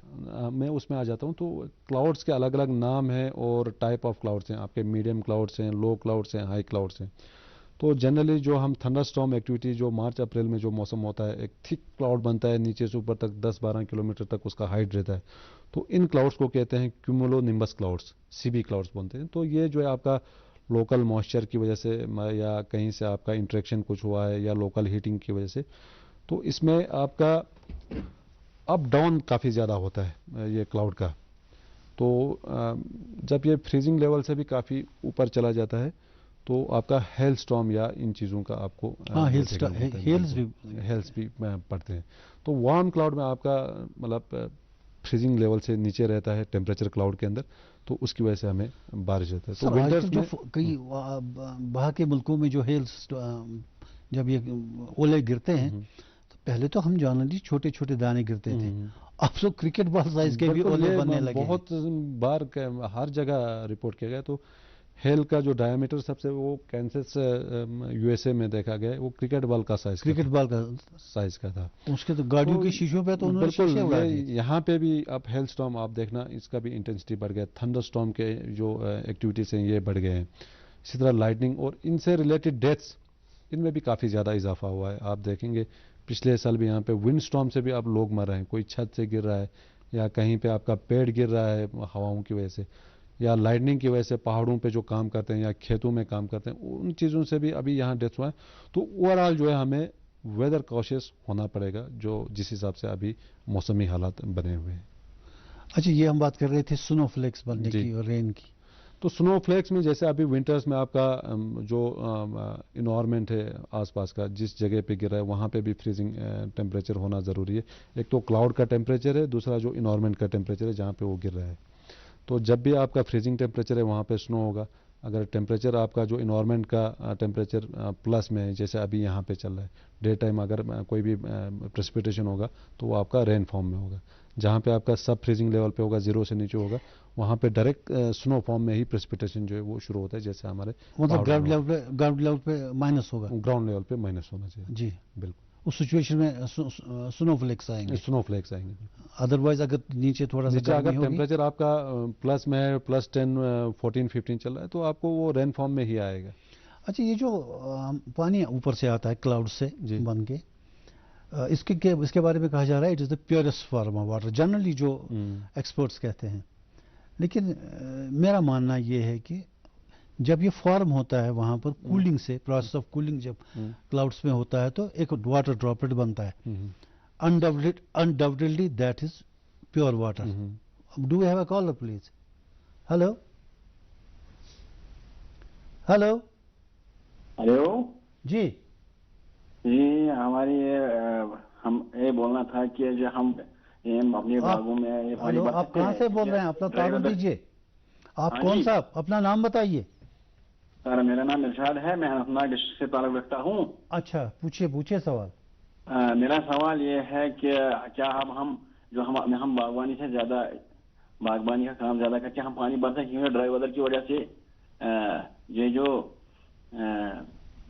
मैं उसमें आ जाता हूँ। तो क्लाउड्स के अलग अलग नाम हैं और टाइप ऑफ क्लाउड्स हैं। आपके मीडियम क्लाउड्स हैं, लो क्लाउड्स हैं, हाई क्लाउड्स हैं। तो जनरली जो हम थंडरस्टॉर्म एक्टिविटी जो मार्च अप्रैल में जो मौसम होता है, एक थिक क्लाउड बनता है, नीचे से ऊपर तक 10-12 किलोमीटर तक उसका हाइट रहता है। तो इन क्लाउड्स को कहते हैं क्यूमुलोनिम्बस क्लाउड्स, सीबी क्लाउड्स बोलते हैं। तो ये जो है आपका लोकल मॉइस्चर की वजह से या कहीं से आपका इंटरेक्शन कुछ हुआ है या लोकल हीटिंग की वजह से, तो इसमें आपका अप डाउन काफ़ी ज़्यादा होता है ये क्लाउड का। تو جب یہ فریزنگ لیول سے بھی کافی اوپر چلا جاتا ہے تو آپ کا ہیل سٹارم یا ان چیزوں کا آپ کو ہیلس بھی پڑتے ہیں. تو وارم کلاؤڈ میں آپ کا مطلب فریزنگ لیول سے نیچے رہتا ہے ٹیمپریچر کلاؤڈ کے اندر, تو اس کی وجہ سے ہمیں بارش ہوتا ہے. تو ونٹرز میں کئی باہر کے ملکوں میں جو ہیلس جب یہ اولے گرتے ہیں تو پہلے تو ہم جانتے چھوٹے چھوٹے دانے گرتے تھے, اب تو کرکٹ بال سائز کے بھی اولے بننے لگے. بہت بار ہر جگہ رپورٹ کیا گیا. تو ہیل کا جو ڈائیمیٹر سب سے وہ کینسس یو ایس اے میں دیکھا گیا وہ کرکٹ بال کا سائز کا تھا. اس کے تو گاڑیوں کے شیشوں پہ تو انہوں نے شیشے اڑا دیے. یہاں پہ بھی اب ہیل سٹارم آپ دیکھنا اس کا بھی انٹینسٹی بڑھ گیا. تھنڈر سٹارم کے جو ایکٹیویٹیز ہیں یہ بڑھ گئے ہیں. اسی طرح لائٹننگ اور ان سے ریلیٹڈ ڈیتھس ان میں بھی کافی زیادہ اضافہ ہوا ہے. آپ دیکھیں گے پچھلے سال بھی یہاں پہ ونڈ سٹارم سے بھی اب لوگ مر رہے ہیں. کوئی چھت سے گر رہا ہے یا کہیں پہ آپ کا پیڑ گر رہا ہے ہواؤں کی وجہ سے, یا لائٹننگ کی وجہ سے پہاڑوں پہ جو کام کرتے ہیں یا کھیتوں میں کام کرتے ہیں, ان چیزوں سے بھی ابھی یہاں ڈیتھ ہوا ہے. تو اوور آل جو ہے ہمیں ویدر کاشیس ہونا پڑے گا جو جس حساب سے ابھی موسمی حالات بنے ہوئے ہیں. اچھا, یہ ہم بات کر رہے تھے سنو فلیکس بننے کی اور رین کی. تو سنو فلیکس میں جیسے ابھی ونٹرز میں آپ کا جو انوائرمنٹ ہے آس پاس کا جس جگہ پہ گر رہا ہے وہاں پہ بھی فریزنگ ٹیمپریچر ہونا ضروری ہے. ایک تو کلاؤڈ کا ٹیمپریچر ہے, دوسرا جو انوائرمنٹ کا ٹیمپریچر ہے جہاں پہ وہ گر رہا ہے. تو جب بھی آپ کا فریزنگ ٹیمپریچر ہے وہاں پہ سنو ہوگا. اگر ٹیمپریچر آپ کا جو انوائرمنٹ کا ٹیمپریچر پلس میں ہے جیسے ابھی یہاں پہ چل رہا ہے, ڈے ٹائم اگر کوئی بھی پریسپیٹیشن ہوگا تو وہ آپ کا رین فارم میں ہوگا. جہاں پہ آپ کا سب فریزنگ لیول پہ ہوگا, زیرو سے نیچے ہوگا, وہاں پہ ڈائریکٹ سنو فارم میں ہی پریسپیٹیشن جو ہے وہ شروع ہوتا ہے. جیسے ہمارے مطلب گراؤنڈ لیول پہ مائنس ہوگا, گراؤنڈ لیول پہ مائنس ہونا چاہیے. جی بالکل, اس سچویشن میں سنو فلیکس آئیں گے. سنو فلیکس آئیں گے. ادروائز اگر نیچے تھوڑا سا اگر ٹیمپریچر آپ کا پلس میں ہے, پلس 10 14 15 چل رہا ہے, تو آپ کو وہ رین فارم میں ہی آئے گا. اچھا, یہ جو پانی اوپر سے آتا ہے کلاؤڈ سے بن کے, اس کے بارے میں کہا جا رہا ہے it is the purest form of water, generally جو ایکسپرٹس کہتے ہیں. لیکن میرا ماننا یہ ہے کہ جب یہ فارم ہوتا ہے وہاں پر کولنگ سے, پروسیس آف کولنگ جب کلاؤڈس میں ہوتا ہے تو ایک واٹر ڈراپلیٹ بنتا ہے. Undoubtedly that is pure water. Do we have a caller please? Hello? Hello? Hello? جی جی, ہماری ہم یہ بولنا تھا کہ جو ہم اپنے باغوں میں آپ کہاں سے بول رہے ہیں؟ اپنا تعارف دیجیے. آپ کون صاحب, اپنا نام بتائیے. سر میرا نام ارشاد ہے, میں اننت ناگ ڈسٹرکٹ سے تعلق رکھتا ہوں. اچھا, پوچھیے سوال. میرا سوال یہ ہے کہ کیا ہم جو ہم باغبانی سے زیادہ باغبانی کا کام زیادہ کرتے ہیں, ہم پانی بھرتے ہیں کیونکہ ڈرائی ویدر کی وجہ سے یہ جو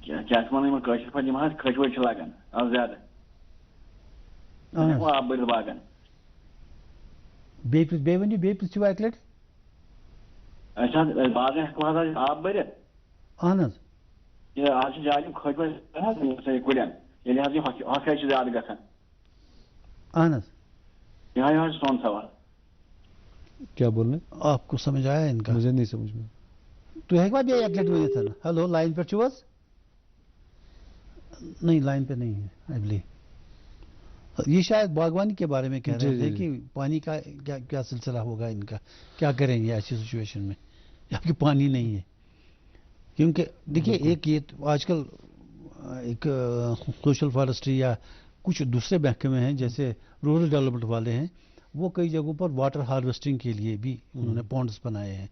کیا کاشر پہ کھچوٹ لگان اب زیادہ آب بڑھ باغن. بیٚیہِ اکہِ لٹہِ اچھا باغن ہٮ۪کو آب بٔرِتھ. اہن حظ, یہِ آز چھِ زیادٕ یِم کھٔتۍ کُلٮ۪ن ییٚلہِ حظ یہِ ہۄکھے چھِ زیادٕ گژھان. اہن حظ, یِہوٚے حظ سون سوال. کیا بول رہے ہیں آپ کو سمجھ آیا ان کا؟ مجھے نہیں سمجھ میں. تُہۍ ہیٚکوا بیٚیہِ اکہِ لٹہِ ؤنِتھ؟ ہیلو, لائن پٮ۪ٹھ چھِو حظ؟ نہیں, لائن پہ نہیں ہے آئی بلیو. یہ شاید باغبانی کے بارے میں کہہ رہے تھے کہ پانی کا کیا سلسلہ ہوگا ان کا, کیا کریں گے ایسی سچویشن میں جبکہ پانی نہیں ہے. کیونکہ دیکھیے ایک یہ آج کل ایک سوشل فارسٹری یا کچھ دوسرے محکمے ہیں جیسے رورل ڈیولپمنٹ والے ہیں, وہ کئی جگہوں پر واٹر ہارویسٹنگ کے لیے بھی انہوں نے پونڈز بنائے ہیں.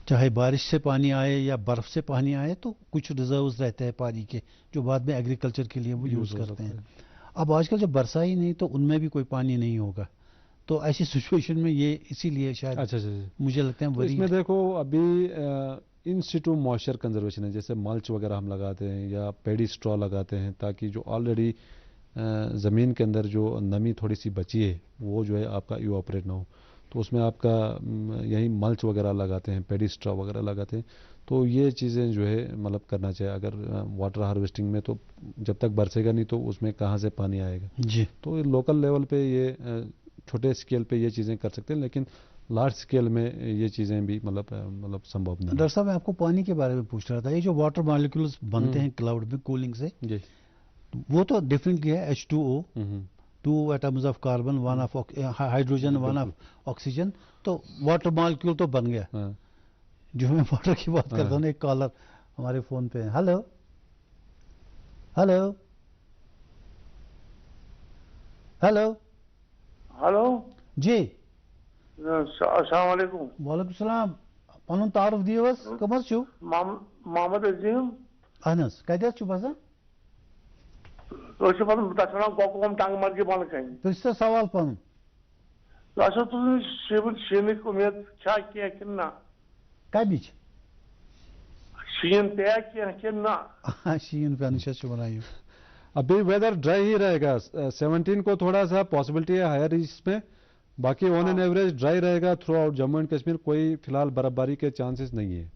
چاہے بارش سے پانی آئے یا برف سے پانی آئے تو کچھ ریزروز رہتے ہیں پانی کے جو بعد میں ایگریکلچر کے لیے وہ یوز کرتے ہیں. اب آج کل جب برسا ہی نہیں تو ان میں بھی کوئی پانی نہیں ہوگا, تو ایسی سچویشن میں یہ اسی لیے شاید مجھے لگتا ہے اس میں دیکھو ابھی ان سیٹو موئسچر کنزرویشن ہے, جیسے ملچ وغیرہ ہم لگاتے ہیں یا پیڈی اسٹرا لگاتے ہیں تاکہ جو آلریڈی زمین کے اندر جو نمی تھوڑی سی بچی ہے وہ جو ہے آپ کا ایواپریٹ نہ ہو. تو اس میں آپ کا یہی ملچ وغیرہ لگاتے ہیں, پیڈی اسٹرا وغیرہ لگاتے ہیں. تو یہ چیزیں جو ہے مطلب کرنا چاہیے. اگر واٹر ہارویسٹنگ میں تو جب تک برسے گا نہیں تو اس میں کہاں سے پانی آئے گا. جی, تو لوکل لیول پہ یہ چھوٹے اسکیل پہ یہ چیزیں کر سکتے ہیں, لیکن لارج اسکیل میں یہ چیزیں بھی مطلب سمبھو نہیں. ڈاکٹر صاحب میں آپ کو پانی کے بارے میں پوچھ رہا تھا, یہ جو واٹر مالیکولز بنتے ہیں کلاؤڈ میں کولنگ سے, وہ تو ڈیفینیٹلی ہے H2O, 2 atoms of carbon, 1 of hydrogen, 1 of oxygen, तो वाटर मॉलिक्यूल तो बन गया। जो मैं वाटर की बात करता हूँ, एक कॉलर हमारे फोन पे है। हेलो हेलो हेलो हेलो जी, अस्सलाम वालेकुम। वालेकुम सलाम। पनुन तारुफ दियोस, कमर छु? मोहम्मद अजीम। अहनस, कदे छु बसा? तो छ पन तसना कोकम टांग मर के बन कहीं। तो इससे सवाल पन। लासो तो शीनिक उम्मीद क्या किया कि ना? काय बीच? शीन पे किया कि ना? शीन पे निशा छु बनाई। अभी वेदर ड्राई ही रहेगा। 17 को थोड़ा सा पॉसिबिलिटी है हायर इसमें, बाकी ऑन एन एवरेज ड्राई रहेगा through out Jammu and Kashmir. कोई फिलहाल बर्फबारी के चांसेस नहीं है।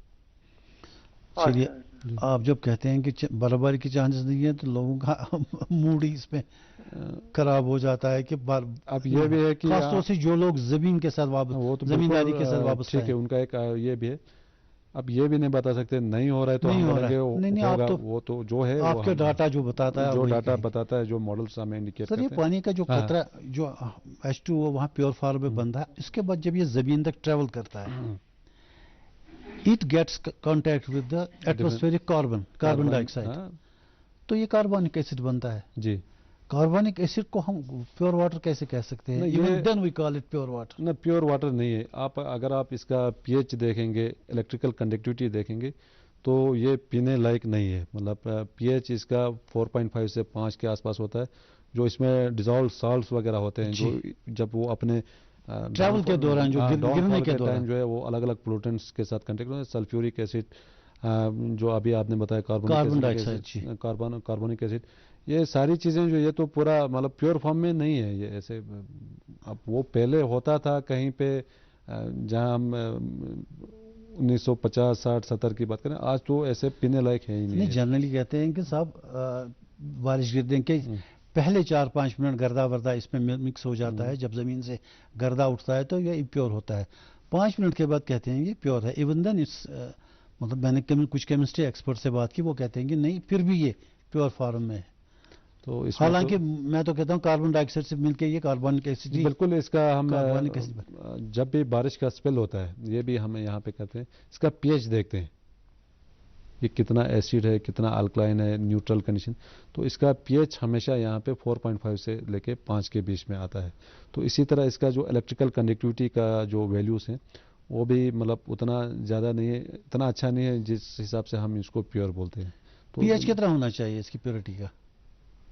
चलिए, आप जब कहते हैं कि बर्फबारी की चांसेस नहीं है तो लोगों का मूड ही इसमें खराब हो जाता है कि अब ये भी है कि खासतौर से जो लोग जमीन के साथ वाबस्ता, जमींदारी के साथ वाबस्ता ठीक है, उनका एक ये भी है। अब ये भी नहीं बता सकते नहीं हो रहा है तो नहीं हम हो रहा है। नहीं, आप तो वो तो जो है आपके डाटा जो बताता है, जो डाटा बताता है, जो मॉडल्स हमें इंडिकेट करते हैं। सर, ये पानी का जो कतरा जो H2O वहाँ प्योर फॉर्म में बनता है, इसके बाद जब ये जमीन तक ट्रेवल करता है, it gets contact with the atmospheric carbon dioxide, तो ये कार्बनिक एसिड बनता है जी। कार्बनिक एसिड को हम प्योर वाटर कैसे कह सकते हैं? Even then we call it pure water. ना, प्योर वाटर नहीं है। आप अगर आप इसका पीएच देखेंगे, इलेक्ट्रिकल कंडक्टिविटी देखेंगे, तो ये पीने लायक नहीं है। मतलब पीएच इसका 4.5 से 5 के आसपास होता है। जो इसमें डिजॉल्व सॉल्ट्स वगैरह होते हैं, जो जब वो अपने ट्रैवल के दौरान जो गिरने के दौरान जो है वो अलग अलग पोल्यूटेंट्स के साथ कंटेक्ट होते हैं। सल्फ्यूरिक एसिड, जो अभी आपने बताया कार्बन डाइऑक्साइड, कार्बोनिक एसिड, ये सारी चीजें जो, ये तो पूरा मतलब प्योर फॉर्म में नहीं है ये ऐसे। अब वो पहले होता था कहीं पे जहां हम 1950, 60, 70 की बात करें, आज तो ऐसे पीने लायक है ही नहीं। जनरली कहते हैं कि साहब बारिश गिरने के पहले 4-5 मिनट गर्दा वर्दा इसमें मिक्स हो जाता है। जब जमीन से गर्दा उठता है तो ये इम्प्योर होता है। 5 मिनट के बाद कहते हैं ये प्योर है। इवन देन इट्स मतलब मैंने कुछ केमिस्ट्री एक्सपर्ट से बात की, वो कहते हैं कि नहीं, फिर भी ये प्योर फॉर्म में है। तो हालांकि मैं तो कहता हूँ कार्बन डाइऑक्साइड से मिलकर ये कार्बनिक एसिड, बिल्कुल इसका हम जब भी बारिश का स्पेल होता है, ये भी हम यहाँ पे करते हैं, इसका पीएच देखते हैं, ये कितना एसिड है, कितना अल्कलाइन है, न्यूट्रल कंडीशन। तो इसका पीएच हमेशा यहाँ पे 4.5 से लेके 5 के बीच में आता है। तो इसी तरह इसका जो इलेक्ट्रिकल कंडक्टिविटी का जो वैल्यूज हैं, वो भी मतलब उतना ज़्यादा नहीं है, इतना अच्छा नहीं है जिस हिसाब से हम इसको प्योर बोलते हैं। तो पीएच कितना होना चाहिए इसकी प्योरिटी का?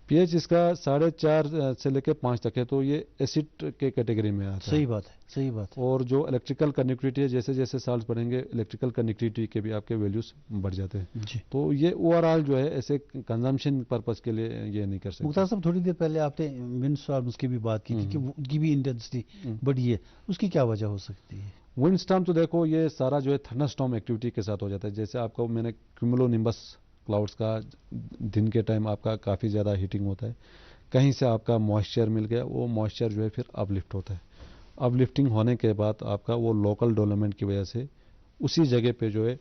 पीएच इसका 4.5 से लेकर 5 तक है, तो ये एसिड के कैटेगरी में आता है। सही बात है, सही बात है। और जो इलेक्ट्रिकल कंडक्टिविटी है, जैसे जैसे साल्ट बढ़ेंगे, इलेक्ट्रिकल कंडक्टिविटी के भी आपके वैल्यूज बढ़ जाते हैं जी। तो ये ओवरऑल जो है ऐसे कंजम्पशन पर्पस के लिए ये नहीं कर सकते। मुख्तार साहब, थोड़ी देर पहले आपने विंड स्टॉर्म्स की भी बात की कि उनकी भी इंटेंसिटी बढ़ी है, उसकी क्या वजह हो सकती है? विंड स्टॉर्म तो देखो ये सारा जो है थंडरस्टॉर्म एक्टिविटी के साथ हो जाता है। जैसे आपको मैंने क्यूमुलोनिम्बस क्लाउड्स का दिन के टाइम आपका काफ़ी ज़्यादा हीटिंग होता है, कहीं से आपका मॉइस्चर मिल गया, वो मॉइस्चर जो है फिर अपलिफ्ट होता है। अपलिफ्टिंग होने के बाद आपका वो लोकल डेवलपमेंट की वजह से उसी जगह पे जो है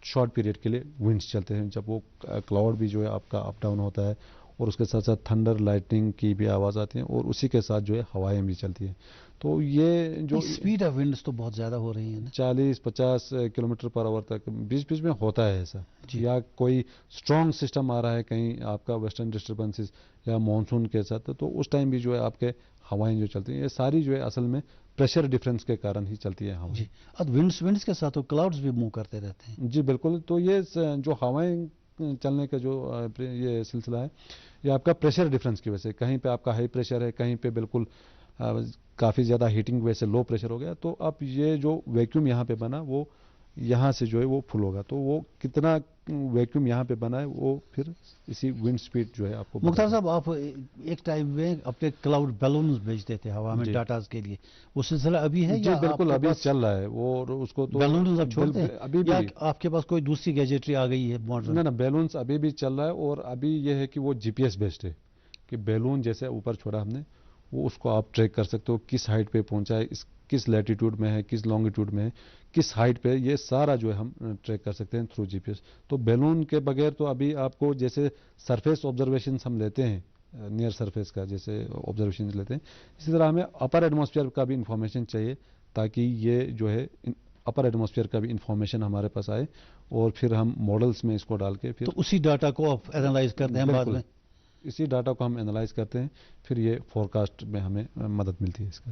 शॉर्ट पीरियड के लिए विंड्स चलते हैं। जब वो क्लाउड भी जो है आपका अप डाउन होता है और उसके साथ साथ थंडर लाइटनिंग की भी आवाज़ आती है और उसी के साथ जो है हवाएं भी चलती हैं। तो ये जो स्पीड ऑफ विंड्स तो बहुत ज़्यादा हो रही है ना, 40-50 किलोमीटर पर आवर तक बीच बीच में होता है ऐसा। या कोई स्ट्रॉन्ग सिस्टम आ रहा है कहीं आपका वेस्टर्न डिस्टर्बेंसेस या मानसून के साथ, तो उस टाइम भी जो है आपके हवाएं जो चलती हैं, ये सारी जो है असल में प्रेशर डिफरेंस के कारण ही चलती है हवाएं। अब विंड्स के साथ तो क्लाउड्स भी मूव करते रहते हैं। जी बिल्कुल। तो ये जो हवाएं चलने का जो ये सिलसिला है, ये आपका प्रेशर डिफरेंस की वजह से, कहीं पे आपका हाई प्रेशर है, कहीं पे बिल्कुल काफ़ी ज़्यादा हीटिंग की वजह से लो प्रेशर हो गया, तो अब ये जो वैक्यूम यहाँ पे बना वो यहाँ से जो है वो फुल होगा। तो वो कितना वैक्यूम यहाँ पे बना है वो फिर इसी विंड स्पीड जो है आपको। मुख्तार साहब, आप एक टाइम में अपने क्लाउड बैलून्स भेजते थे हवा में डाटाज के लिए, वो सिलसिला अभी है? जी बिल्कुल, अभी चल रहा है वो। उसको तो बैलून्स अब छोड़ते हैं अभी भी, आपके पास कोई दूसरी गैजेटरी आ गई है मॉडर्न? ना, बैलून्स अभी भी चल रहा है। और अभी ये है कि वो जीपीएस बेस्ड है कि बैलून जैसे ऊपर छोड़ा हमने, वो उसको आप ट्रैक कर सकते हो किस हाइट पे पहुंचा है, किस लैटिट्यूड में है, किस लॉन्गिट्यूड में है, किस हाइट पे, ये सारा जो है हम ट्रैक कर सकते हैं थ्रू जीपीएस। तो बैलून के बगैर तो अभी आपको जैसे सरफेस ऑब्जर्वेशन हम लेते हैं नियर सरफेस का जैसे ऑब्जर्वेशन लेते हैं, इसी तरह हमें अपर एटमॉस्फेयर का भी इंफॉर्मेशन चाहिए ताकि ये जो है अपर एटमॉस्फेयर का भी इंफॉर्मेशन हमारे पास आए और फिर हम मॉडल्स में इसको डाल के फिर तो उसी डाटा को आप एनालाइज करते हैं बाद में? इसी डाटा को हम एनालाइज करते हैं, फिर ये फोरकास्ट में हमें मदद मिलती है इसका।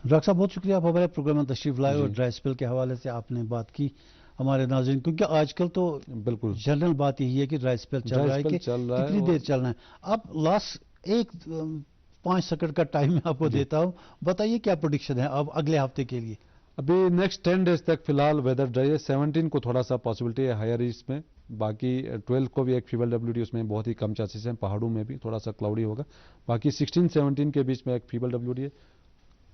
डॉक्टर साहब बहुत शुक्रिया, आप हमारे प्रोग्राम में तशरीफ लाए और ड्राई स्पेल के हवाले से आपने बात की हमारे नाज़रीन, क्योंकि आजकल तो बिल्कुल जनरल बात यही है कि ड्राई स्पेल चल रहा है कि कितनी देर चलना है। अब लास्ट 5 सेकंड का टाइम मैं आपको देता हूँ, बताइए क्या प्रेडिक्शन है अब अगले हफ्ते के लिए? अभी नेक्स्ट 10 डेज तक फिलहाल वेदर ड्राई है। 17 को थोड़ा सा पॉसिबिलिटी है हायर ईस्ट में, बाकी 12 को भी एक फीबल डब्ल्यूडी, उसमें बहुत ही कम चांसेस हैं, पहाड़ों में भी थोड़ा सा क्लाउडी होगा। बाकी 16-17 के बीच में एक फीबल डब्ल्यूडी है,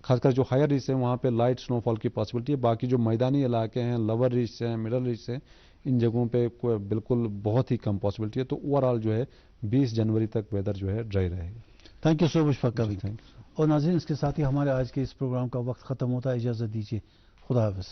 खासकर जो हायर रीच है वहाँ पे लाइट स्नोफॉल की पॉसिबिलिटी है। बाकी जो मैदानी इलाके हैं, लोअर रीच हैं, मिडल रीच हैं, इन जगहों पे बिल्कुल बहुत ही कम पॉसिबिलिटी है। तो ओवरऑल जो है 20 जनवरी तक वेदर जो है ड्राई रहेगा। Thank you so much for coming. और नाज़रीन, इसके साथ ही हमारे आज के इस प्रोग्राम का वक्त ख़त्म होता है, इजाज़त दीजिए, खुदा हाफ़िज़।